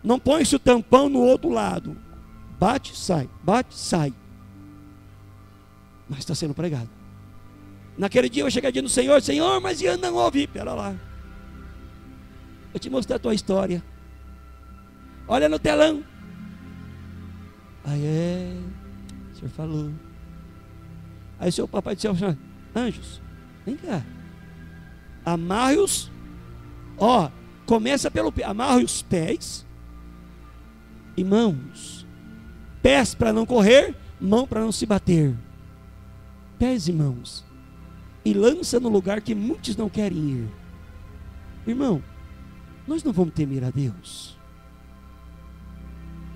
Não põe-se o tampão no outro lado. Bate, sai. Mas está sendo pregado. Naquele dia eu cheguei no Senhor, Senhor, mas eu não ouvi. Pera lá. Vou te mostrar a tua história. Olha no telão. Aí o Senhor falou. Aí o seu papai disse, anjos, vem cá. Amarre-os. Começa pelo pé. Amarre os pés e mãos. Pés para não correr, mão para não se bater. Pés e mãos. E lança no lugar que muitos não querem ir. Irmão, nós não vamos temer a Deus.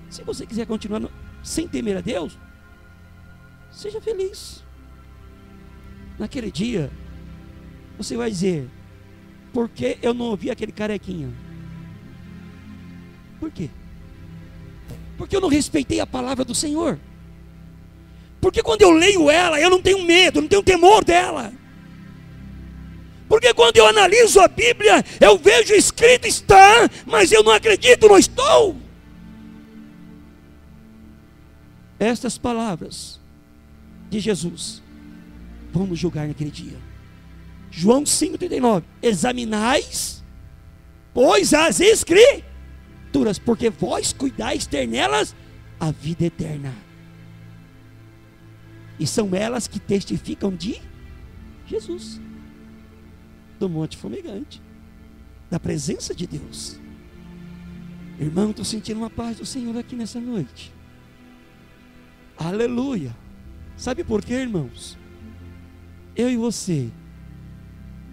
Se você quiser continuar sem temer a Deus, seja feliz. Naquele dia, você vai dizer, por que eu não ouvi aquele carequinha? Por quê? Porque eu não respeitei a palavra do Senhor. Porque quando eu leio ela, eu não tenho medo, não tenho temor dela. Porque quando eu analiso a Bíblia, eu vejo escrito está, mas eu não acredito, não estou. Estas palavras de Jesus vão nos julgar naquele dia. João 5,39. Examinais, pois as Escrituras, porque vós cuidais ter nelas a vida eterna. E são elas que testificam de Jesus, do Monte Fumegante, da presença de Deus. Irmão, estou sentindo uma paz do Senhor aqui nessa noite. Aleluia. Sabe por quê, irmãos? Eu e você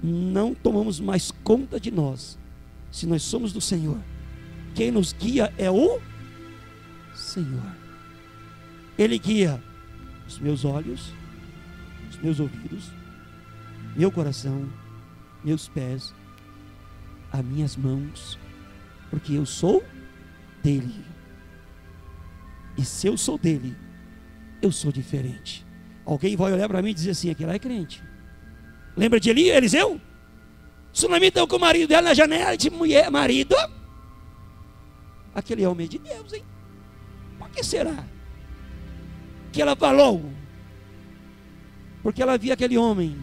não tomamos mais conta de nós, se nós somos do Senhor. Quem nos guia é o Senhor. Ele guia os meus olhos, os meus ouvidos, meu coração, meus pés, as minhas mãos, porque eu sou dele. E se eu sou dele, eu sou diferente. Alguém vai olhar para mim e dizer assim, aquele lá é crente. Lembra de Eliseu? Sunamita com o marido dela na janela, de mulher, marido, aquele é homem de Deus, hein? Por que será que ela falou? Porque ela via aquele homem.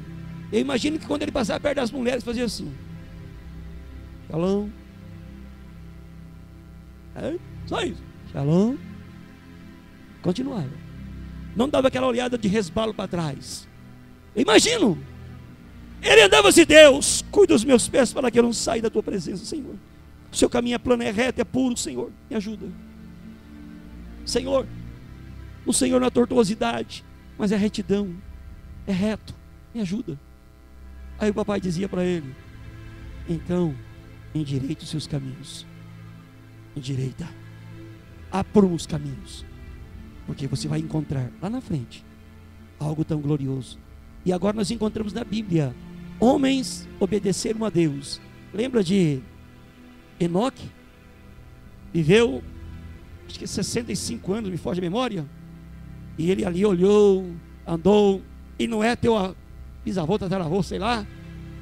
Eu imagino que quando ele passava perto das mulheres, fazia assim. Shalom. Só isso. Shalom. Continuava. Não dava aquela olhada de resbalo para trás. Eu imagino. Ele andava assim, Deus, cuida dos meus pés para que eu não saia da tua presença, Senhor. O seu caminho é plano, é reto, é puro, Senhor. Me ajuda. Senhor, o Senhor não é tortuosidade, mas é retidão. É reto. Me ajuda. Aí o papai dizia para ele, então, endireita os seus caminhos. Endireita. Apruma os caminhos. Porque você vai encontrar lá na frente algo tão glorioso. E agora nós encontramos na Bíblia homens obedeceram a Deus. Lembra de Enoque? Viveu, acho que 65 anos, me foge a memória. E ele ali olhou, andou. E não é teu bisavô, tataravô, sei lá.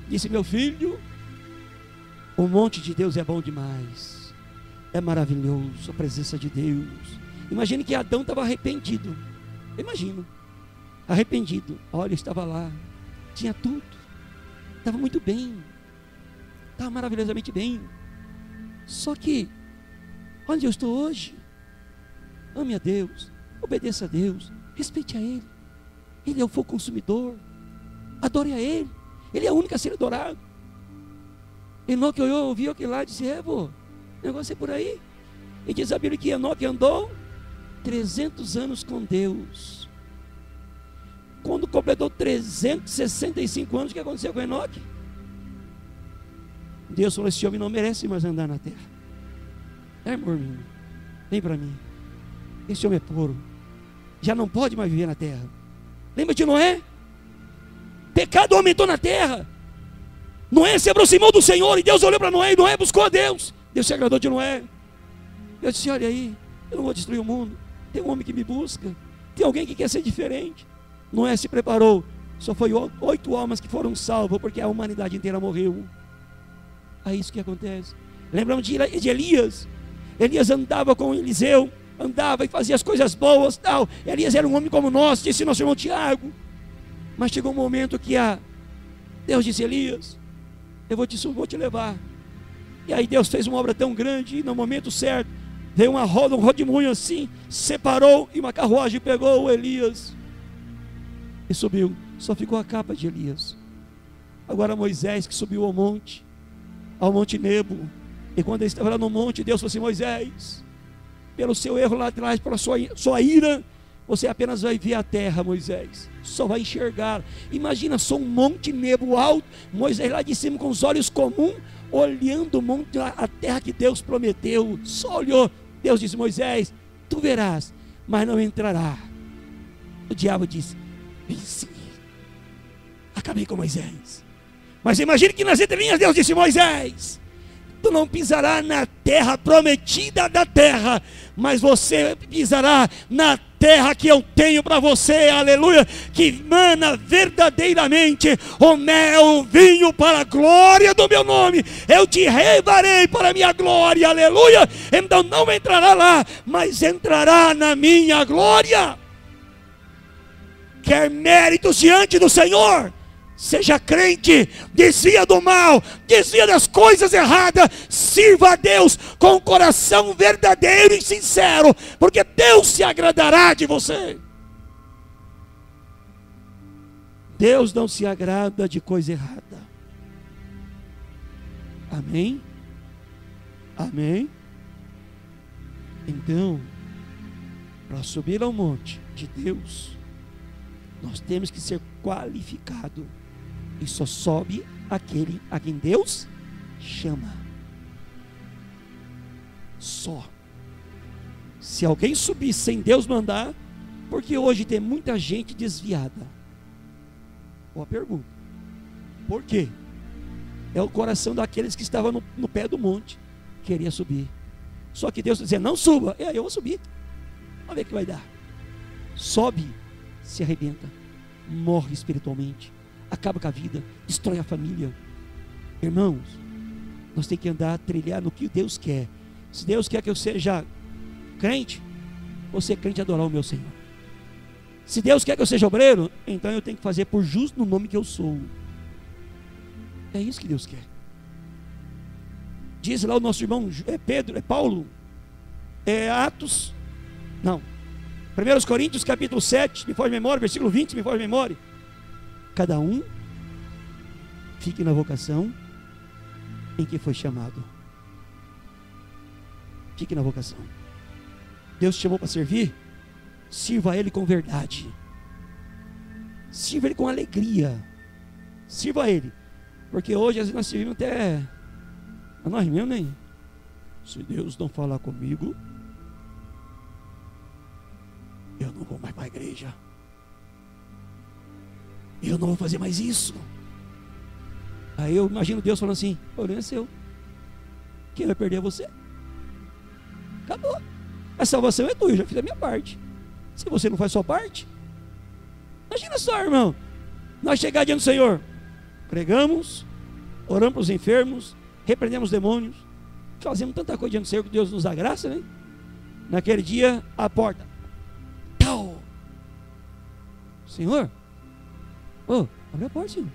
Disse, meu filho, o monte de Deus é bom demais. É maravilhoso a presença de Deus. Imagine que Adão estava arrependido. Imagino. Arrependido. Olha, estava lá. Tinha tudo. Estava muito bem. Estava maravilhosamente bem. Só que, onde eu estou hoje? Ame a Deus. Obedeça a Deus. Respeite a Ele. Ele é o fogo consumidor. Adore a Ele. Ele é o único a ser adorado. Enoque ouviu aquilo lá e disse, o negócio é por aí. E diz a Bíblia que Enoque andou 300 anos com Deus. Quando completou 365 anos, o que aconteceu com Enoque? Deus falou, esse homem não merece mais andar na terra. amor meu, vem para mim. Esse homem é puro, já não pode mais viver na terra. Lembra de Noé? Pecado aumentou na terra. Noé se aproximou do Senhor e Deus olhou para Noé e Noé buscou a Deus. Deus se agradou de Noé. Deus disse: olha aí, eu não vou destruir o mundo. Tem um homem que me busca, tem alguém que quer ser diferente. Noé se preparou. Só foi 8 almas que foram salvas, porque a humanidade inteira morreu. É isso que acontece. Lembramos de Elias. Elias andava com Eliseu, andava e fazia as coisas boas, tal. Elias era um homem como nós, disse nosso irmão Tiago. Mas chegou um momento que Deus disse: Elias, eu vou te levar. E aí Deus fez uma obra tão grande, e no momento certo veio um rodemoinho assim, separou, e uma carruagem pegou o Elias e subiu. Só ficou a capa de Elias. Agora Moisés, que subiu ao monte Nebo, e quando ele estava lá no monte, Deus falou assim: Moisés, pelo seu erro lá atrás, pela sua ira, você apenas vai ver a terra, Moisés, só vai enxergar. Imagina só um monte Nebo alto, Moisés lá de cima com os olhos comuns, olhando o monte, a terra que Deus prometeu, só olhou. Deus disse: Moisés, tu verás, mas não entrará. O diabo disse: venci, acabei com Moisés. Mas imagine que nas entrelinhas Deus disse: Moisés, tu não pisarás na terra prometida da terra, mas você pisará na terra que eu tenho para você, aleluia, que mana verdadeiramente o mel, o vinho para a glória do meu nome. Eu te levarei para a minha glória, aleluia. Então não entrará lá, mas entrará na minha glória. Quer méritos diante do Senhor? Seja crente, desvia do mal, desvia das coisas erradas, sirva a Deus com um coração verdadeiro e sincero, porque Deus se agradará de você. Deus não se agrada de coisa errada. Amém? Amém? Então, para subir ao monte de Deus, nós temos que ser qualificados. E só sobe aquele a quem Deus chama. Só. Se alguém subir sem Deus mandar, porque hoje tem muita gente desviada. Boa pergunta. Por quê? É o coração daqueles que estavam no pé do monte, queria subir. Só que Deus dizia: não suba. E aí eu vou subir. Vamos ver o que vai dar. Sobe, se arrebenta, morre espiritualmente, acaba com a vida, destrói a família. Irmãos, nós temos que andar, trilhar no que Deus quer. Se Deus quer que eu seja crente, você é crente, adorar o meu Senhor. Se Deus quer que eu seja obreiro, então eu tenho que fazer por justo no nome que eu sou. É isso que Deus quer. Diz lá o nosso irmão Paulo, Atos, não, 1 Coríntios capítulo 7, me foge de memória, versículo 20, me foge de memória. Cada um fique na vocação em que foi chamado. Fique na vocação. Deus te chamou para servir, sirva a Ele com verdade, sirva a Ele com alegria, sirva a Ele, porque hoje às vezes nós servimos até a nós mesmos, nem. Se Deus não falar comigo, eu não vou mais para a igreja, eu não vou fazer mais isso. Aí eu imagino Deus falando assim: o problema é seu, quem vai perder é você. Acabou. A salvação é tua, eu já fiz a minha parte. Se você não faz a sua parte, imagina só, irmão, nós chegar diante do Senhor, pregamos, oramos para os enfermos, repreendemos demônios, fazemos tanta coisa diante do Senhor, que Deus nos dá graça, né? Naquele dia, a porta, tal. Senhor, abre a porta, Senhor.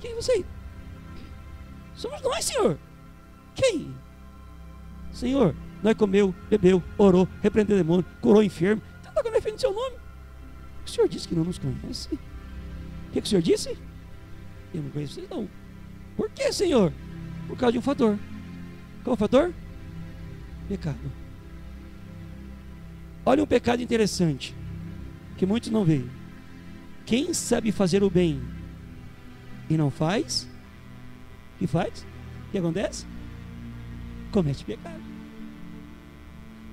Quem é você? Somos nós, Senhor. Quem? Senhor, nós comeu, bebeu, orou, repreendeu demônio, curou enfermo. Então está defendendo o seu nome. O Senhor disse que não nos conhece. O que o Senhor disse? Eu não conheço vocês não. Por que, Senhor? Por causa de um fator. Qual é o fator? Pecado. Olha um pecado interessante, que muitos não veem. Quem sabe fazer o bem e não faz, o que faz? O que acontece? Comete pecado.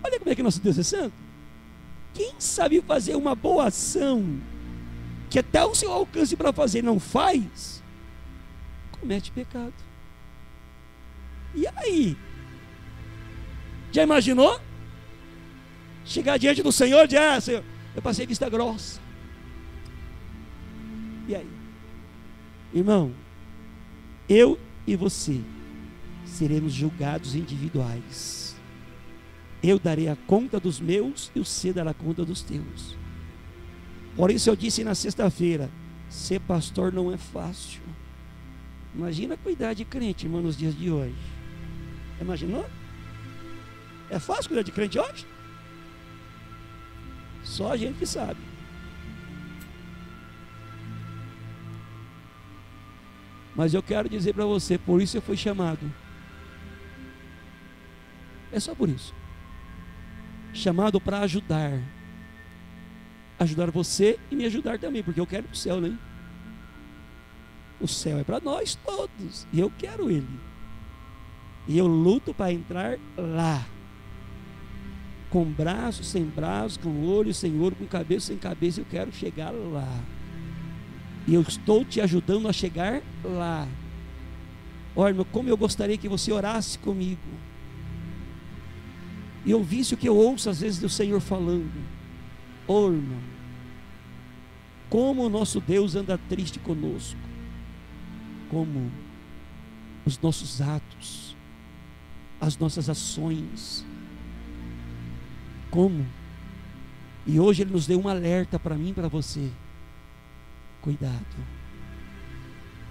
Olha como é que nosso Deus é santo. Quem sabe fazer uma boa ação, que até o seu alcance para fazer não faz, comete pecado. E aí? Já imaginou? Chegar diante do Senhor e dizer: Senhor, eu passei vista grossa. E aí? Irmão, eu e você seremos julgados individuais. Eu darei a conta dos meus e você dará a conta dos teus. Por isso eu disse na sexta-feira: ser pastor não é fácil. Imagina cuidar de crente, irmão, nos dias de hoje. Imaginou? É fácil cuidar de crente hoje? Só a gente que sabe. Mas eu quero dizer para você, por isso eu fui chamado. É só por isso. Chamado para ajudar. Ajudar você e me ajudar também, porque eu quero ir para o céu, né? O céu é para nós todos, e eu quero ele. E eu luto para entrar lá. Com braços, sem braços, com olho sem olho, com cabeça sem cabeça, eu quero chegar lá. E eu estou te ajudando a chegar lá. Olha, irmão, como eu gostaria que você orasse comigo. E ouvisse o que eu ouço às vezes do Senhor falando. Oh, irmão, como o nosso Deus anda triste conosco. Como os nossos atos, as nossas ações. Como? E hoje Ele nos deu um alerta para mim e para você. Cuidado.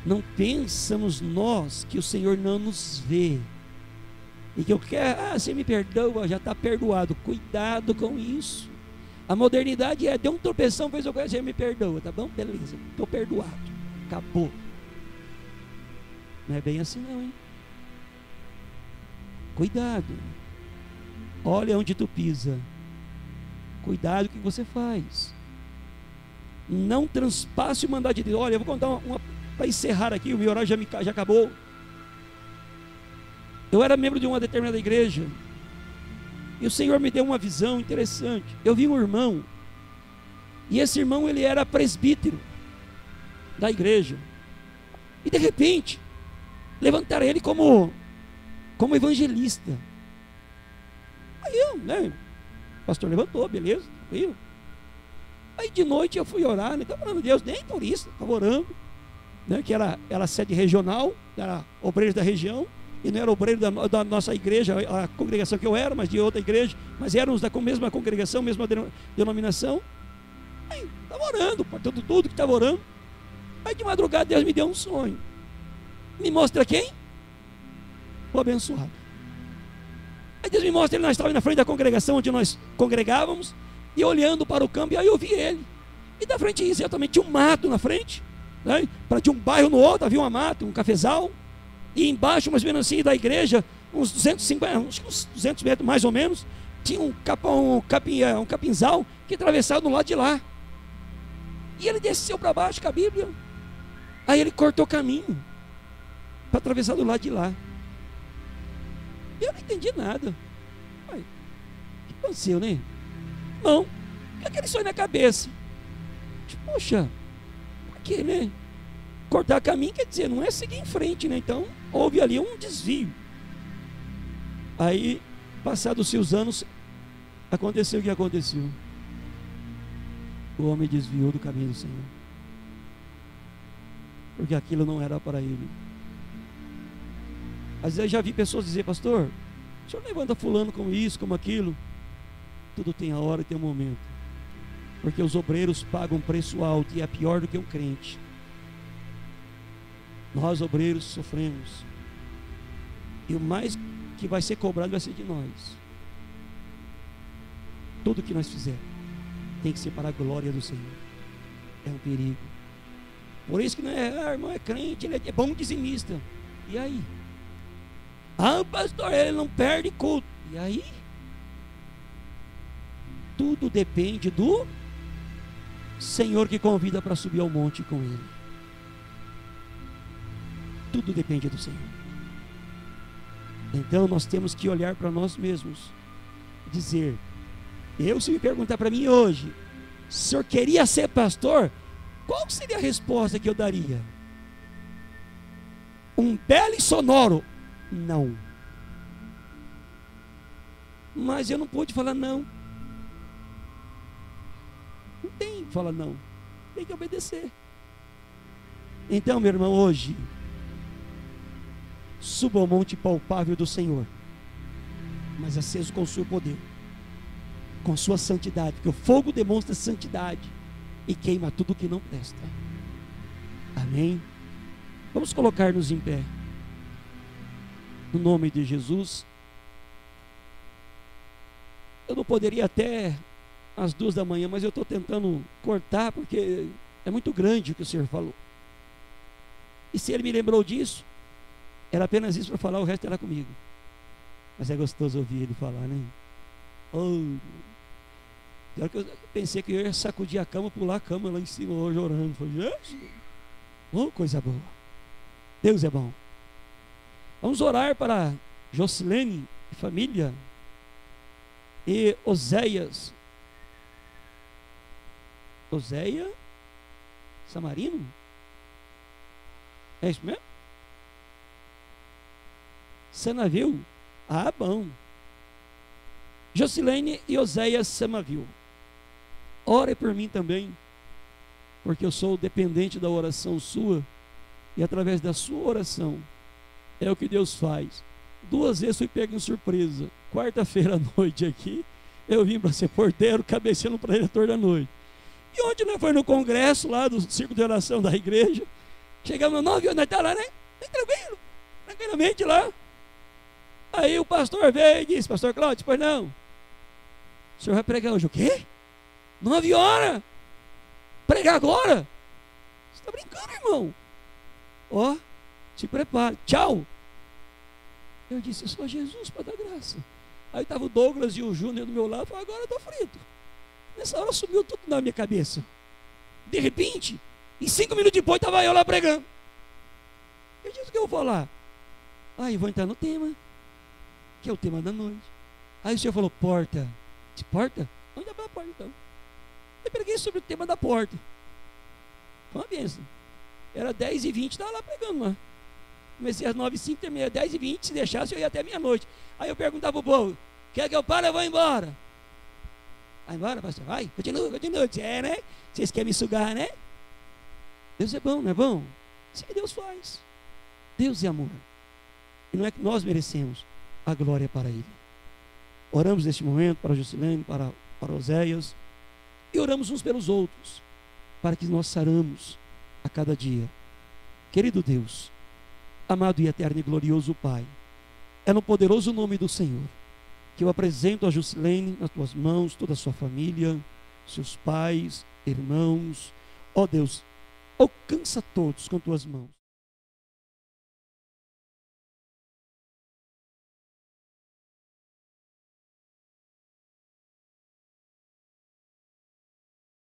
Não pensamos nós que o Senhor não nos vê. E que eu quero, você me perdoa, já está perdoado. Cuidado com isso. A modernidade deu um tropeção, fez eu conhecer, me perdoa, tá bom? Beleza, estou perdoado. Acabou. Não é bem assim não, hein? Cuidado. Olha onde tu pisa. Cuidado com o que você faz. Não transpasse o mandato de Deus. Olha, eu vou contar uma para encerrar aqui, o meu horário já acabou. Eu era membro de uma determinada igreja. E o Senhor me deu uma visão interessante. Eu vi um irmão. E esse irmão, ele era presbítero da igreja. E de repente, levantaram ele como evangelista. Aí eu, né? O pastor levantou, beleza, tranquilo. Aí de noite eu fui orar, não estava orando a Deus, nem por isso, estava orando, né? Que era sede regional, era obreiro da região, e não era obreiro da nossa igreja, a congregação que eu era, mas de outra igreja, mas éramos da mesma congregação, mesma denominação. Aí estava orando, por tudo que estava orando. Aí de madrugada Deus me deu um sonho. Me mostra quem? O abençoado. Aí Deus me mostra ele, nós estávamos na frente da congregação onde nós congregávamos, e olhando para o campo, e aí eu vi ele. E da frente exatamente tinha um mato na frente, né? Para de um bairro no outro havia uma mata, um cafezal, e embaixo, mais ou menos assim, da igreja, uns 200 metros mais ou menos, tinha um capinzal que atravessava do lado de lá. E ele desceu para baixo com a Bíblia. Aí ele cortou caminho para atravessar do lado de lá. E eu não entendi nada. Ai, o que aconteceu, né? Não, com aquele sonho na cabeça. Poxa, por que, né? Cortar caminho quer dizer, não é seguir em frente, né? Então, houve ali um desvio. Aí, passados-se os anos, aconteceu o que aconteceu. O homem desviou do caminho do Senhor. Porque aquilo não era para ele. Às vezes eu já vi pessoas dizer: pastor, o senhor levanta fulano como isso, como aquilo. Tudo tem a hora e tem um momento. Porque os obreiros pagam preço alto e é pior do que um crente. Nós obreiros sofremos. E o mais que vai ser cobrado vai ser de nós. Tudo que nós fizermos tem que ser para a glória do Senhor. É um perigo. Por isso que não é, irmão, é crente, ele é bom dizimista. E aí? Ah, pastor, ele não perde culto. E aí? Tudo depende do Senhor que convida para subir ao monte com ele. Tudo depende do Senhor. Então nós temos que olhar para nós mesmos dizer. Se me perguntar para mim hoje, o senhor queria ser pastor? Qual seria a resposta que eu daria? Um belo e sonoro não. Mas eu não pude falar não. Não tem que falar não. Tem que obedecer. Então, meu irmão, hoje, suba ao monte palpável do Senhor, mas aceso com o seu poder, com sua santidade, porque o fogo demonstra santidade e queima tudo que não presta. Amém? Vamos colocar-nos em pé, no nome de Jesus. Eu não poderia até às 2 da manhã, mas eu estou tentando cortar, porque é muito grande o que o Senhor falou. E se Ele me lembrou disso, era apenas isso para falar, o resto era comigo. Mas é gostoso ouvir Ele falar, né? Pior que eu pensei que eu ia sacudir a cama, pular a cama lá em cima, hoje orando. Falei, Jesus, coisa boa. Deus é bom. Vamos orar para Josilene e família. E Oséias Samarino? É isso mesmo? Samavio? Ah, bom. Josilene e Oséias Samavio. Ore por mim também, porque eu sou dependente da oração sua, e através da sua oração é o que Deus faz. 2 vezes fui pego em surpresa. Quarta-feira à noite aqui, eu vim para ser porteiro, cabeceando para diretor da noite. E ontem nós foi no congresso lá do círculo de oração da igreja. Chegamos 9 horas, nós estávamos lá, né? Bem tranquilo, tranquilamente lá. Aí o pastor veio e disse, pastor Cláudio, pois não, o senhor vai pregar hoje. O quê? 9 horas? Pregar agora? Você está brincando, irmão? Ó, se prepare, tchau. Eu disse, eu sou Jesus para dar graça. Aí estava o Douglas e o Júnior do meu lado, falei, agora eu estou frito. Nessa hora sumiu tudo na minha cabeça. De repente, em 5 minutos depois, estava eu lá pregando. Eu disse, o que eu vou falar? Aí vou entrar no tema, que é o tema da noite. Aí o senhor falou, porta. De porta? Onde abre a porta então? Eu preguei sobre o tema da porta. Foi uma bênção. Era 10h20, estava lá pregando lá. Comecei às 9h05, terminei às 10h20, se deixasse eu ia até meia-noite. Aí eu perguntava para o povo, quer que eu pare, eu vou embora. Vai embora, pastor? Vai, continua. Eu disse, né? Vocês querem me sugar, né? Deus é bom, não é bom? Isso que Deus faz. Deus é amor. E não é que nós merecemos a glória para Ele. Oramos neste momento para Josilene, para Oséias, e oramos uns pelos outros, para que nós saramos a cada dia. Querido Deus, amado e eterno e glorioso Pai, é no poderoso nome do Senhor que eu apresento a Josilene nas tuas mãos, toda a sua família, seus pais, irmãos. Ó Deus, alcança todos com tuas mãos.